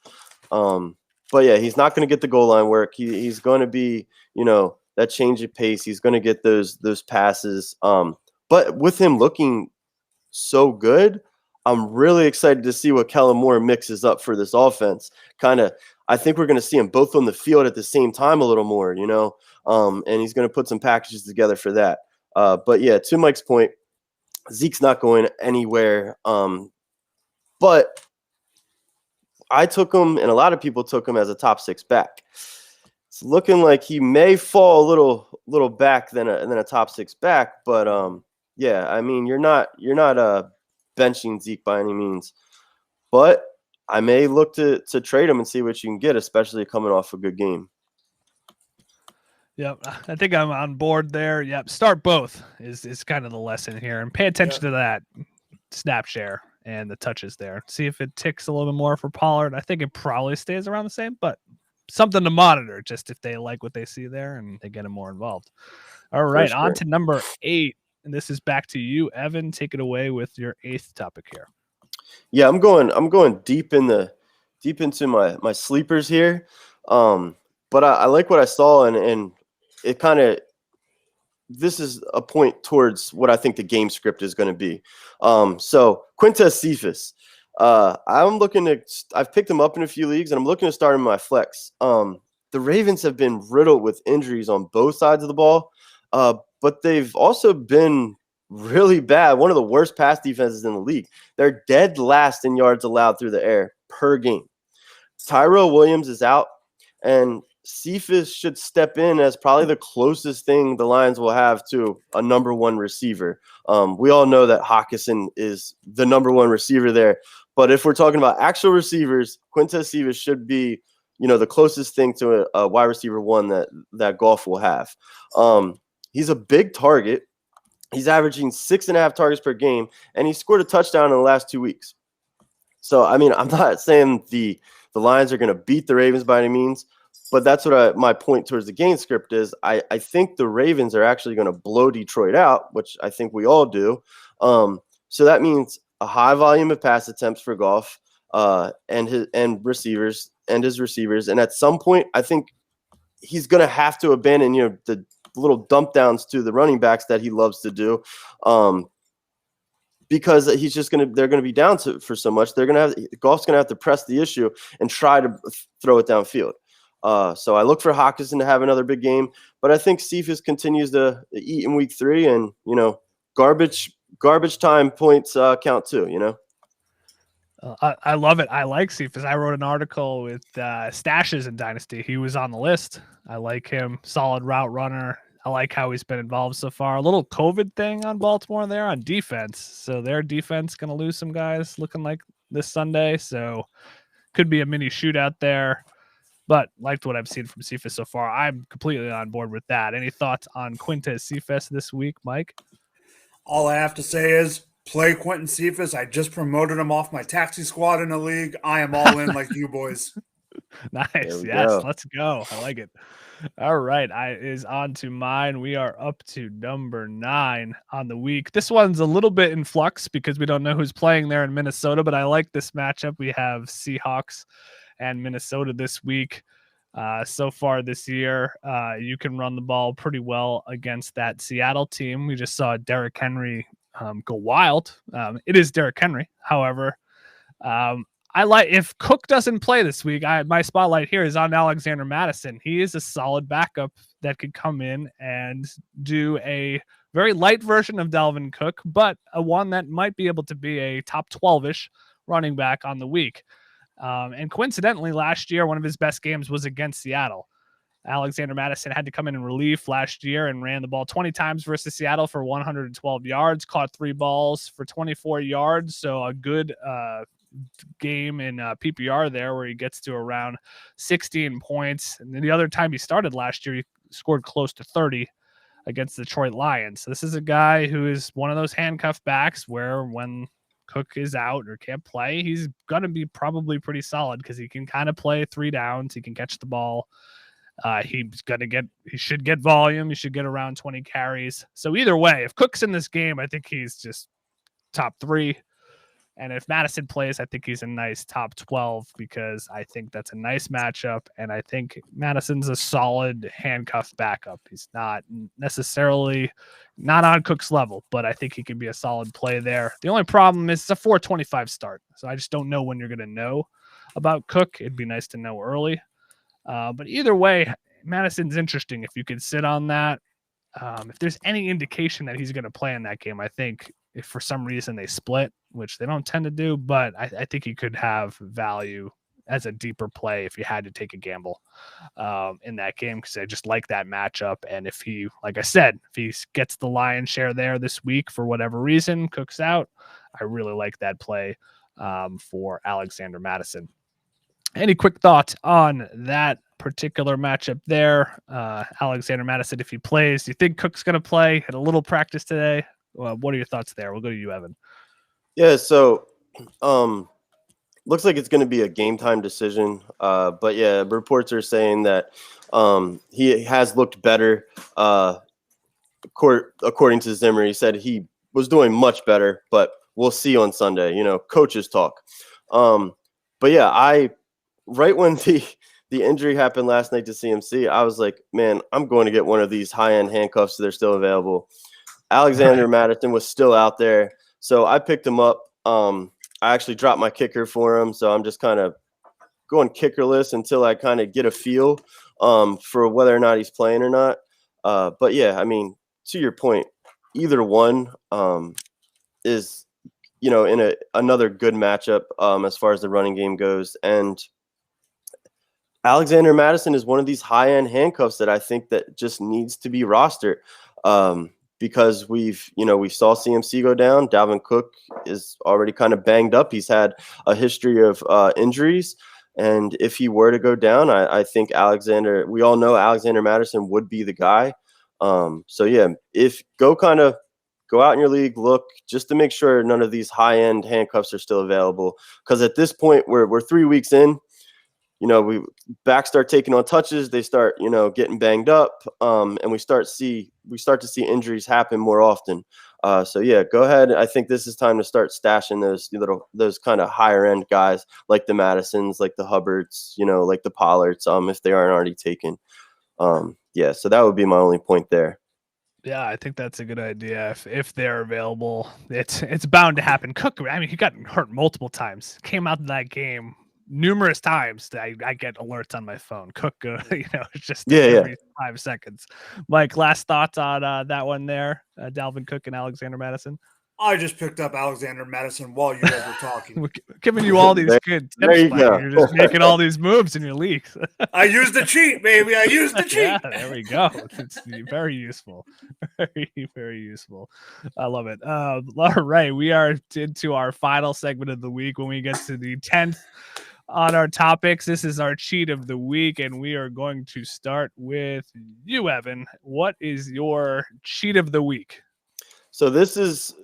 But, yeah, he's not going to get the goal line work. He's going to be, that change of pace. He's going to get those passes. But with him looking so good, I'm really excited to see what Kellen Moore mixes up for this offense. I think we're going to see them both on the field at the same time a little more, and he's going to put some packages together for that. But, yeah, to Mike's point, Zeke's not going anywhere. But I took him, and a lot of people took him as a top 6 back. It's looking like he may fall a little back than a top 6 back. But, yeah, I mean, you're not benching Zeke by any means, but I may look to trade him and see what you can get, especially coming off a good game. Yep, I think I'm on board there. Yep, start both is kind of the lesson here, and pay attention to that snap share and the touches there. See if it ticks a little bit more for Pollard. I think it probably stays around the same, but something to monitor just if they like what they see there and they get him more involved. All right, on to number 8. And this is back to you, Evan. Take it away with your 8th topic here. Yeah, I'm going deep into my sleepers here. But I like what I saw, and it kind of, this is a point towards what I think the game script is going to be. So Quintez Cephas, I've picked him up in a few leagues, and I'm looking to start him in my flex. The Ravens have been riddled with injuries on both sides of the ball. But they've also been really bad. One of the worst pass defenses in the league. They're dead last in yards allowed through the air per game. Tyrell Williams is out, and Cephas should step in as probably the closest thing the Lions will have to a number 1 receiver. We all know that Hawkinson is the number 1 receiver there. But if we're talking about actual receivers, Quintez Cephas should be, the closest thing to a wide receiver 1 that Goff will have. He's a big target. He's averaging 6.5 targets per game, and he scored a touchdown in the last 2 weeks. So, I mean, I'm not saying the Lions are going to beat the Ravens by any means, but that's what my point towards the game script is. I think the Ravens are actually going to blow Detroit out, which I think we all do. So that means a high volume of pass attempts for Goff and his receivers. And at some point, I think he's going to have to abandon, the little dump downs to the running backs that he loves to do, because they're gonna be down for so much. Goff's gonna have to press the issue and try to throw it downfield. So I look for Hockenson to have another big game, but I think Cephas continues to eat in week 3, and garbage time points count too. I love it. I like Cephas. I wrote an article with stashes in Dynasty. He was on the list. I like him. Solid route runner. I like how he's been involved so far. A little COVID thing on Baltimore there on defense. So their defense going to lose some guys looking like this Sunday. So could be a mini shootout there. But liked what I've seen from Cephas so far. I'm completely on board with that. Any thoughts on Quintez Cephas this week, Mike? All I have to say is play Quentin Cephas. I just promoted him off my taxi squad in the league. I am all in like you boys. Nice. Yes, let's go. I like it. All right. Is on to mine. We are up to number 9 on the week. This one's a little bit in flux because we don't know who's playing there in Minnesota, but I like this matchup. We have Seahawks and Minnesota this week. So far this year, you can run the ball pretty well against that Seattle team. We just saw Derrick Henry go wild. It is Derrick Henry. However, I like if Cook doesn't play this week, my spotlight here is on Alexander Madison. He is a solid backup that could come in and do a very light version of Dalvin Cook, but a one that might be able to be a top 12-ish running back on the week. And coincidentally, last year, one of his best games was against Seattle. Alexander Madison had to come in relief last year and ran the ball 20 times versus Seattle for 112 yards, caught 3 balls for 24 yards. So a good game in PPR there where he gets to around 16 points. And then the other time he started last year, he scored close to 30 against the Detroit Lions. So this is a guy who is one of those handcuff backs where when Cook is out or can't play, he's going to be probably pretty solid because he can kind of play 3 downs. He can catch the ball. He should get volume. He should get around 20 carries. So either way, if Cook's in this game, I think he's just top 3. And if Madison plays, I think he's a nice top 12 because I think that's a nice matchup. And I think Madison's a solid handcuff backup. He's not necessarily not on Cook's level, but I think he can be a solid play there. The only problem is it's a 425 start. So I just don't know when you're going to know about Cook. It'd be nice to know early. But either way, Madison's interesting if you could sit on that. If there's any indication that he's going to play in that game, I think if for some reason they split, which they don't tend to do, but I think he could have value as a deeper play if you had to take a gamble in that game because I just like that matchup. And if he, like I said, if he gets the lion's share there this week for whatever reason, Cook's out, I really like that play for Alexander Madison. Any quick thoughts on that particular matchup there? Alexander Madison, if he plays, do you think Cook's going to play? Had a little practice today. What are your thoughts there? We'll go to you, Evan. Yeah, so looks like it's going to be a game time decision. But yeah, reports are saying that he has looked better. According to Zimmer, he said he was doing much better, but we'll see on Sunday. Coaches talk. But yeah, right when the injury happened last night to CMC, I was like, man, I'm going to get one of these high-end handcuffs so they're still available. Alexander Madison was still out there, so I picked him up. I actually dropped my kicker for him, so I'm just kind of going kickerless until I kind of get a feel for whether or not he's playing or not. But yeah, I mean, to your point, either one is, in another good matchup as far as the running game goes. And Alexander Madison is one of these high-end handcuffs that I think that just needs to be rostered. Because we saw CMC go down. Dalvin Cook is already kind of banged up. He's had a history of injuries. And if he were to go down, I think we all know Alexander Madison would be the guy. So yeah, go out in your league, look just to make sure none of these high-end handcuffs are still available. Because at this point, we're 3 weeks in. Backs start taking on touches, they start, getting banged up, and we start to see injuries happen more often. So yeah, go ahead. I think this is time to start stashing those kind of higher end guys like the Madisons, like the Hubbards, like the Pollards, if they aren't already taken. Yeah, so that would be my only point there. Yeah, I think that's a good idea. If they're available, it's bound to happen. Cook, I mean, he got hurt multiple times. Came out in that game numerous times. I get alerts on my phone. Cook, it's just every 5 seconds. Mike, last thoughts on that one there. Dalvin Cook and Alexander Madison. I just picked up Alexander Madison while you guys were talking. We're giving you all these good tips, there you Mike. go. You're just making all these moves in your leagues. I used the cheat, baby. I used the cheat. Yeah, there we go. It's very useful. Very, very useful. I love it. All right. We are into our final segment of the week when we get to the 10th on our topics. This is our cheat of the week, and we are going to start with you, Evan. What is your cheat of the week? So this is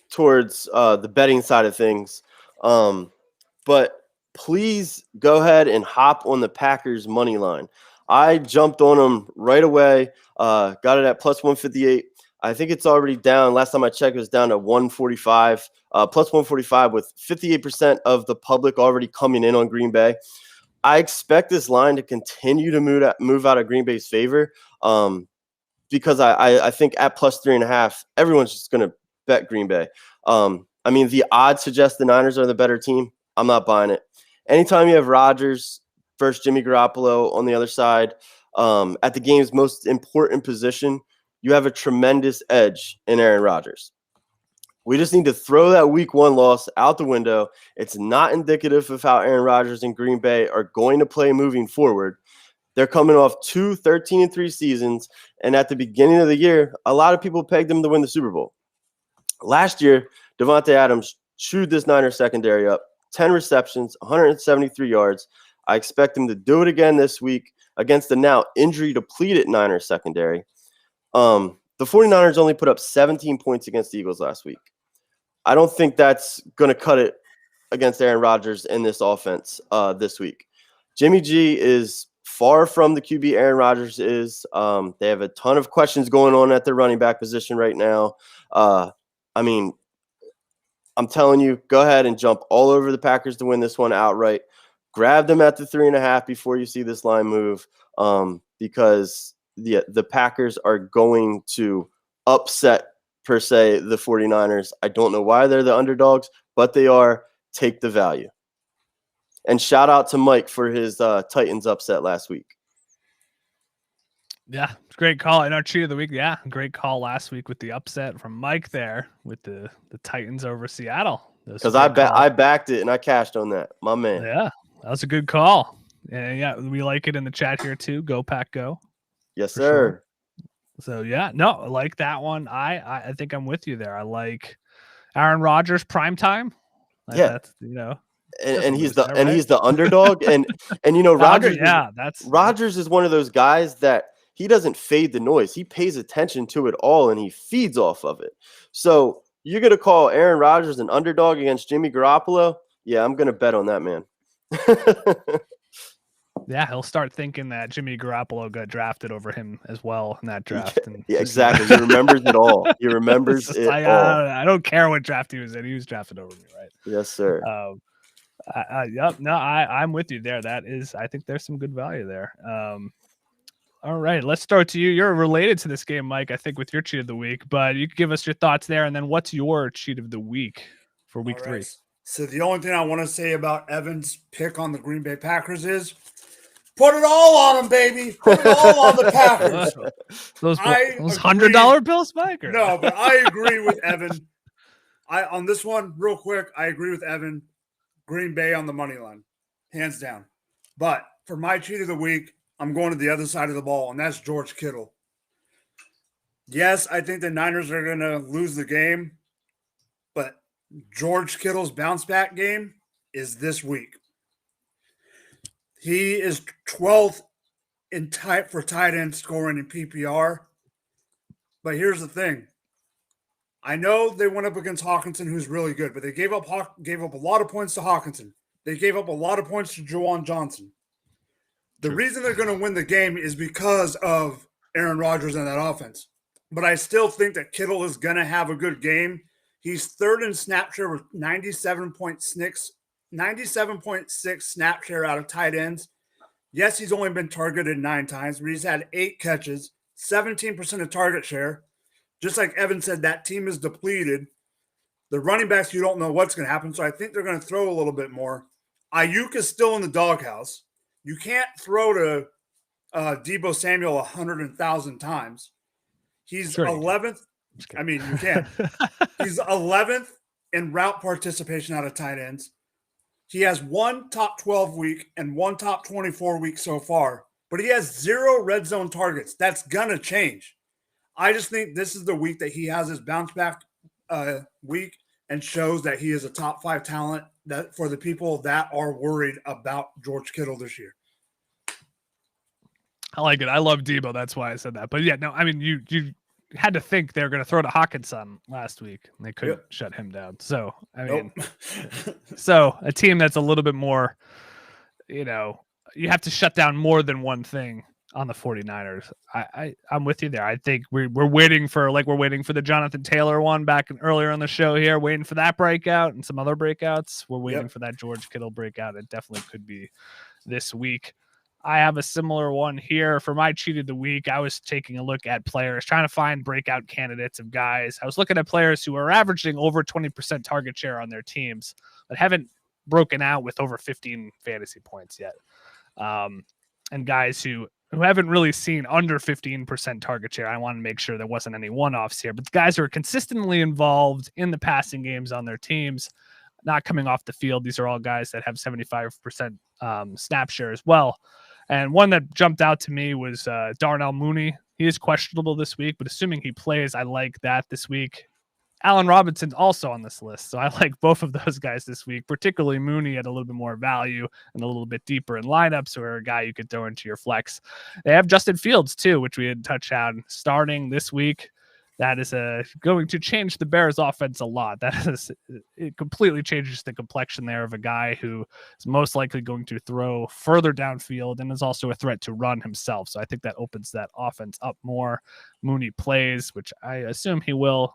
towards the betting side of things. But please go ahead and hop on the Packers money line. I jumped on them right away, got it at plus 158. I think it's already down. Last time I checked, it was down to 145, plus 145 with 58% of the public already coming in on Green Bay. I expect this line to continue to move out of Green Bay's favor because I think at plus 3.5, everyone's just going to bet Green Bay. I mean, the odds suggest the Niners are the better team. I'm not buying it. Anytime you have Rodgers versus Jimmy Garoppolo on the other side, at the game's most important position, you have a tremendous edge in Aaron Rodgers. We just need to throw that week 1 loss out the window. It's not indicative of how Aaron Rodgers and Green Bay are going to play moving forward. They're coming off 2 13-3 seasons, and at the beginning of the year, a lot of people pegged them to win the Super Bowl. Last year, Devontae Adams chewed this Niners secondary up, 10 receptions, 173 yards. I expect him to do it again this week against the now injury-depleted Niners secondary. The 49ers only put up 17 points against the Eagles last week. I don't think that's going to cut it against Aaron Rodgers in this offense this week. Jimmy G is far from the QB Aaron Rodgers is. They have a ton of questions going on at their running back position right now. I mean, I'm telling you, go ahead and jump all over the Packers to win this one outright. Grab them at the 3.5 before you see this line move, because the Packers are going to upset, per se, the 49ers. I don't know why they're the underdogs, but they are. Take the value. And shout out to Mike for his Titans upset last week. Yeah, great call. In our cheat of the week, yeah, great call last week with the upset from Mike there with the Titans over Seattle. Because I backed it and I cashed on that. My man. Yeah, that was a good call. And yeah, we like it in the chat here too. Go Pack Go. Yes, sir. Sure. So yeah, no, I like that one. I think I'm with you there. I like Aaron Rodgers primetime. Yeah, that's, and he's the underdog, and Rodgers. Yeah, Rodgers is one of those guys that he doesn't fade the noise. He pays attention to it all, and he feeds off of it. So you're gonna call Aaron Rodgers an underdog against Jimmy Garoppolo? Yeah, I'm gonna bet on that, man. Yeah, he'll start thinking that Jimmy Garoppolo got drafted over him as well in that draft. Yeah, exactly. He remembers it all. He remembers it all. I don't care what draft he was in. He was drafted over me, right? Yes, sir. Yep. No, I'm with you there. I think there's some good value there. All right, let's start to you. You're related to this game, Mike, I think, with your cheat of the week, but you can give us your thoughts there. And then what's your cheat of the week for week 3? So the only thing I want to say about Evan's pick on the Green Bay Packers is put it all on them, baby. Put it all on the Packers. those $100 bills, Mike? Or? No, but I agree with Evan. On this one, real quick, I agree with Evan. Green Bay on the money line, hands down. But for my cheat of the week, I'm going to the other side of the ball, and that's George Kittle. Yes, I think the Niners are going to lose the game, but George Kittle's bounce back game is this week. He is 12th for tight end scoring in PPR. But here's the thing. I know they went up against Hawkinson, who's really good, but they gave up a lot of points to Hawkinson. They gave up a lot of points to Juwan Johnson. The reason they're going to win the game is because of Aaron Rodgers and that offense. But I still think that Kittle is going to have a good game. He's third in snap share with 97.6 snap share out of tight ends. Yes, he's only been targeted 9 times, but he's had 8 catches, 17% of target share. just like Evan said, that team is depleted. The running backs, you don't know what's going to happen. So I think they're going to throw a little bit more. Ayuk is still in the doghouse. You can't throw to Deebo Samuel 100,000 times. He's Sure 11th. I mean, you can. He's 11th in route participation out of tight ends. He has one top 12 week and one top 24 week so far, but he has 0 red zone targets. That's going to change. I just think this is the week that he has his bounce back week and shows that he is a top 5 talent that for the people that are worried about George Kittle this year. I like it. I love Deebo. That's why I said that. But yeah, no, I mean, you had to think they were going to throw to Hawkinson last week, and they couldn't shut him down. So, I mean, so a team that's a little bit more, you have to shut down more than one thing on the 49ers. I'm with you there. I think we're waiting for the Jonathan Taylor one back earlier on the show here, waiting for that breakout and some other breakouts. We're waiting for that George Kittle breakout. It definitely could be this week. I have a similar one here for my cheat of the week. I was taking a look at players, trying to find breakout candidates of guys. I was looking at players who are averaging over 20% target share on their teams, but haven't broken out with over 15 fantasy points yet. And guys who haven't really seen under 15% target share. I want to make sure there wasn't any one-offs here, but the guys who are consistently involved in the passing games on their teams, not coming off the field. These are all guys that have 75% snap share as well. And one that jumped out to me was Darnell Mooney. He is questionable this week, but assuming he plays, I like that this week. Allen Robinson's also on this list, so I like both of those guys this week, particularly Mooney at a little bit more value and a little bit deeper in lineups, or a guy you could throw into your flex. They have Justin Fields, too, which we had touched on starting this week. That is going to change the Bears offense a lot. It completely changes the complexion there of a guy who is most likely going to throw further downfield and is also a threat to run himself. So I think that opens that offense up more. Mooney plays, which I assume he will.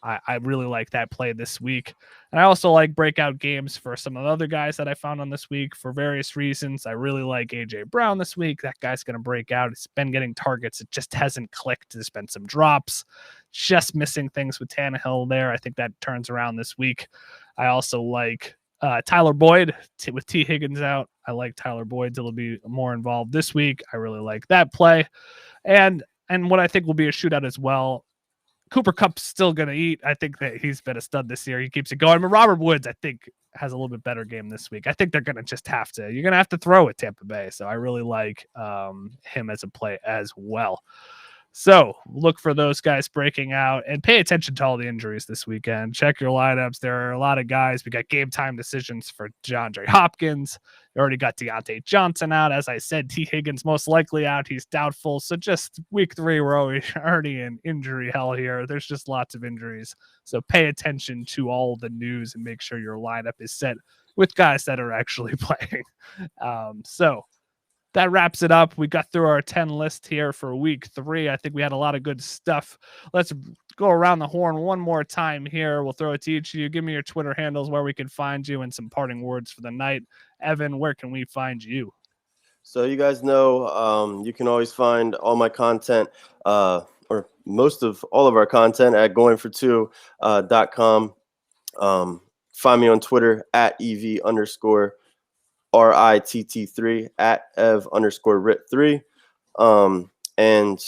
I really like that play this week. And I also like breakout games for some of the other guys that I found on this week for various reasons. I really like A.J. Brown this week. That guy's going to break out. He's been getting targets. It just hasn't clicked. There's been some drops, just missing things with Tannehill there. I think that turns around this week. I also like Tyler Boyd with T. Higgins out. I like Tyler Boyd to be more involved this week. I really like that play. And what I think will be a shootout as well, Cooper Kupp's still going to eat. I think that he's been a stud this year. He keeps it going. But Robert Woods, I think, has a little bit better game this week. I think they're going to just you're going to have to throw at Tampa Bay. So I really like him as a play as well. So look for those guys breaking out and pay attention to all the injuries this weekend. Check your lineups. There are a lot of guys. We got game time decisions for DeAndre Hopkins. You already got Deontay Johnson out. As I said, T. Higgins most likely out. He's doubtful. So just week 3, we're already in injury hell here. There's just lots of injuries. So pay attention to all the news and make sure your lineup is set with guys that are actually playing. So that wraps it up. We got through our 10 list here for week 3. I think we had a lot of good stuff. Let's go around the horn one more time here. We'll throw it to each of you. Give me your Twitter handles, where we can find you, and some parting words for the night. Evan, where can we find you? So you guys know you can always find all my content or most of all of our content at goingfor2.com. Find me on Twitter at EV_RITT3 at EV_RIT3. And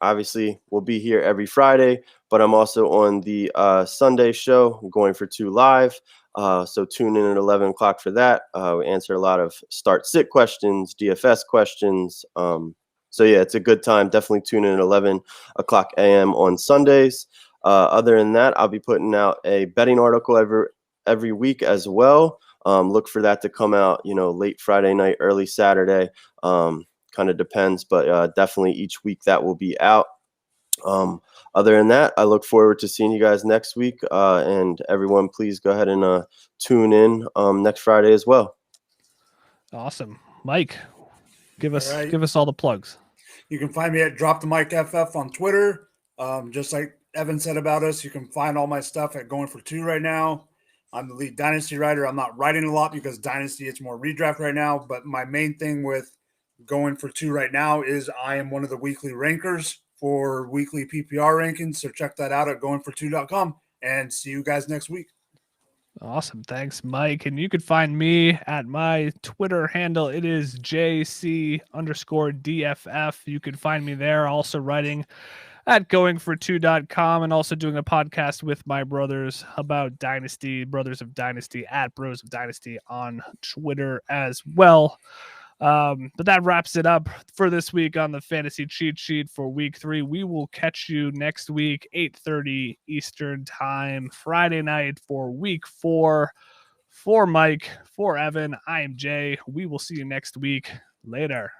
obviously we'll be here every Friday, but I'm also on the Sunday show, Going for 2 Live. So tune in at 11 o'clock for that. We answer a lot of start-sit questions, DFS questions. So yeah, it's a good time. Definitely tune in at 11 o'clock a.m. on Sundays. Other than that, I'll be putting out a betting article every week as well. Look for that to come out, late Friday night, early Saturday. Kind of depends, but definitely each week that will be out. Other than that, I look forward to seeing you guys next week. And everyone, please go ahead and tune in next Friday as well. Awesome. Mike, give us all the plugs. You can find me at Drop the Mic FF on Twitter. Just like Evan said about us, you can find all my stuff at Going for 2 right now. I'm the lead Dynasty writer. I'm not writing a lot because Dynasty, it's more redraft right now. But my main thing with Going for 2 right now is I am one of the weekly rankers. for weekly PPR rankings. So check that out at goingfor2.com and see you guys next week. Awesome. Thanks, Mike. And you can find me at my Twitter handle. It is JC_DFF. You can find me there, also writing at goingfor2.com and also doing a podcast with my brothers about Dynasty, Brothers of Dynasty, at Bros of Dynasty on Twitter as well. But that wraps it up for this week on the Fantasy Cheat Sheet for Week 3. We will catch you next week, 8:30 Eastern Time, Friday night for Week 4. For Mike, for Evan, I am Jay. We will see you next week. Later.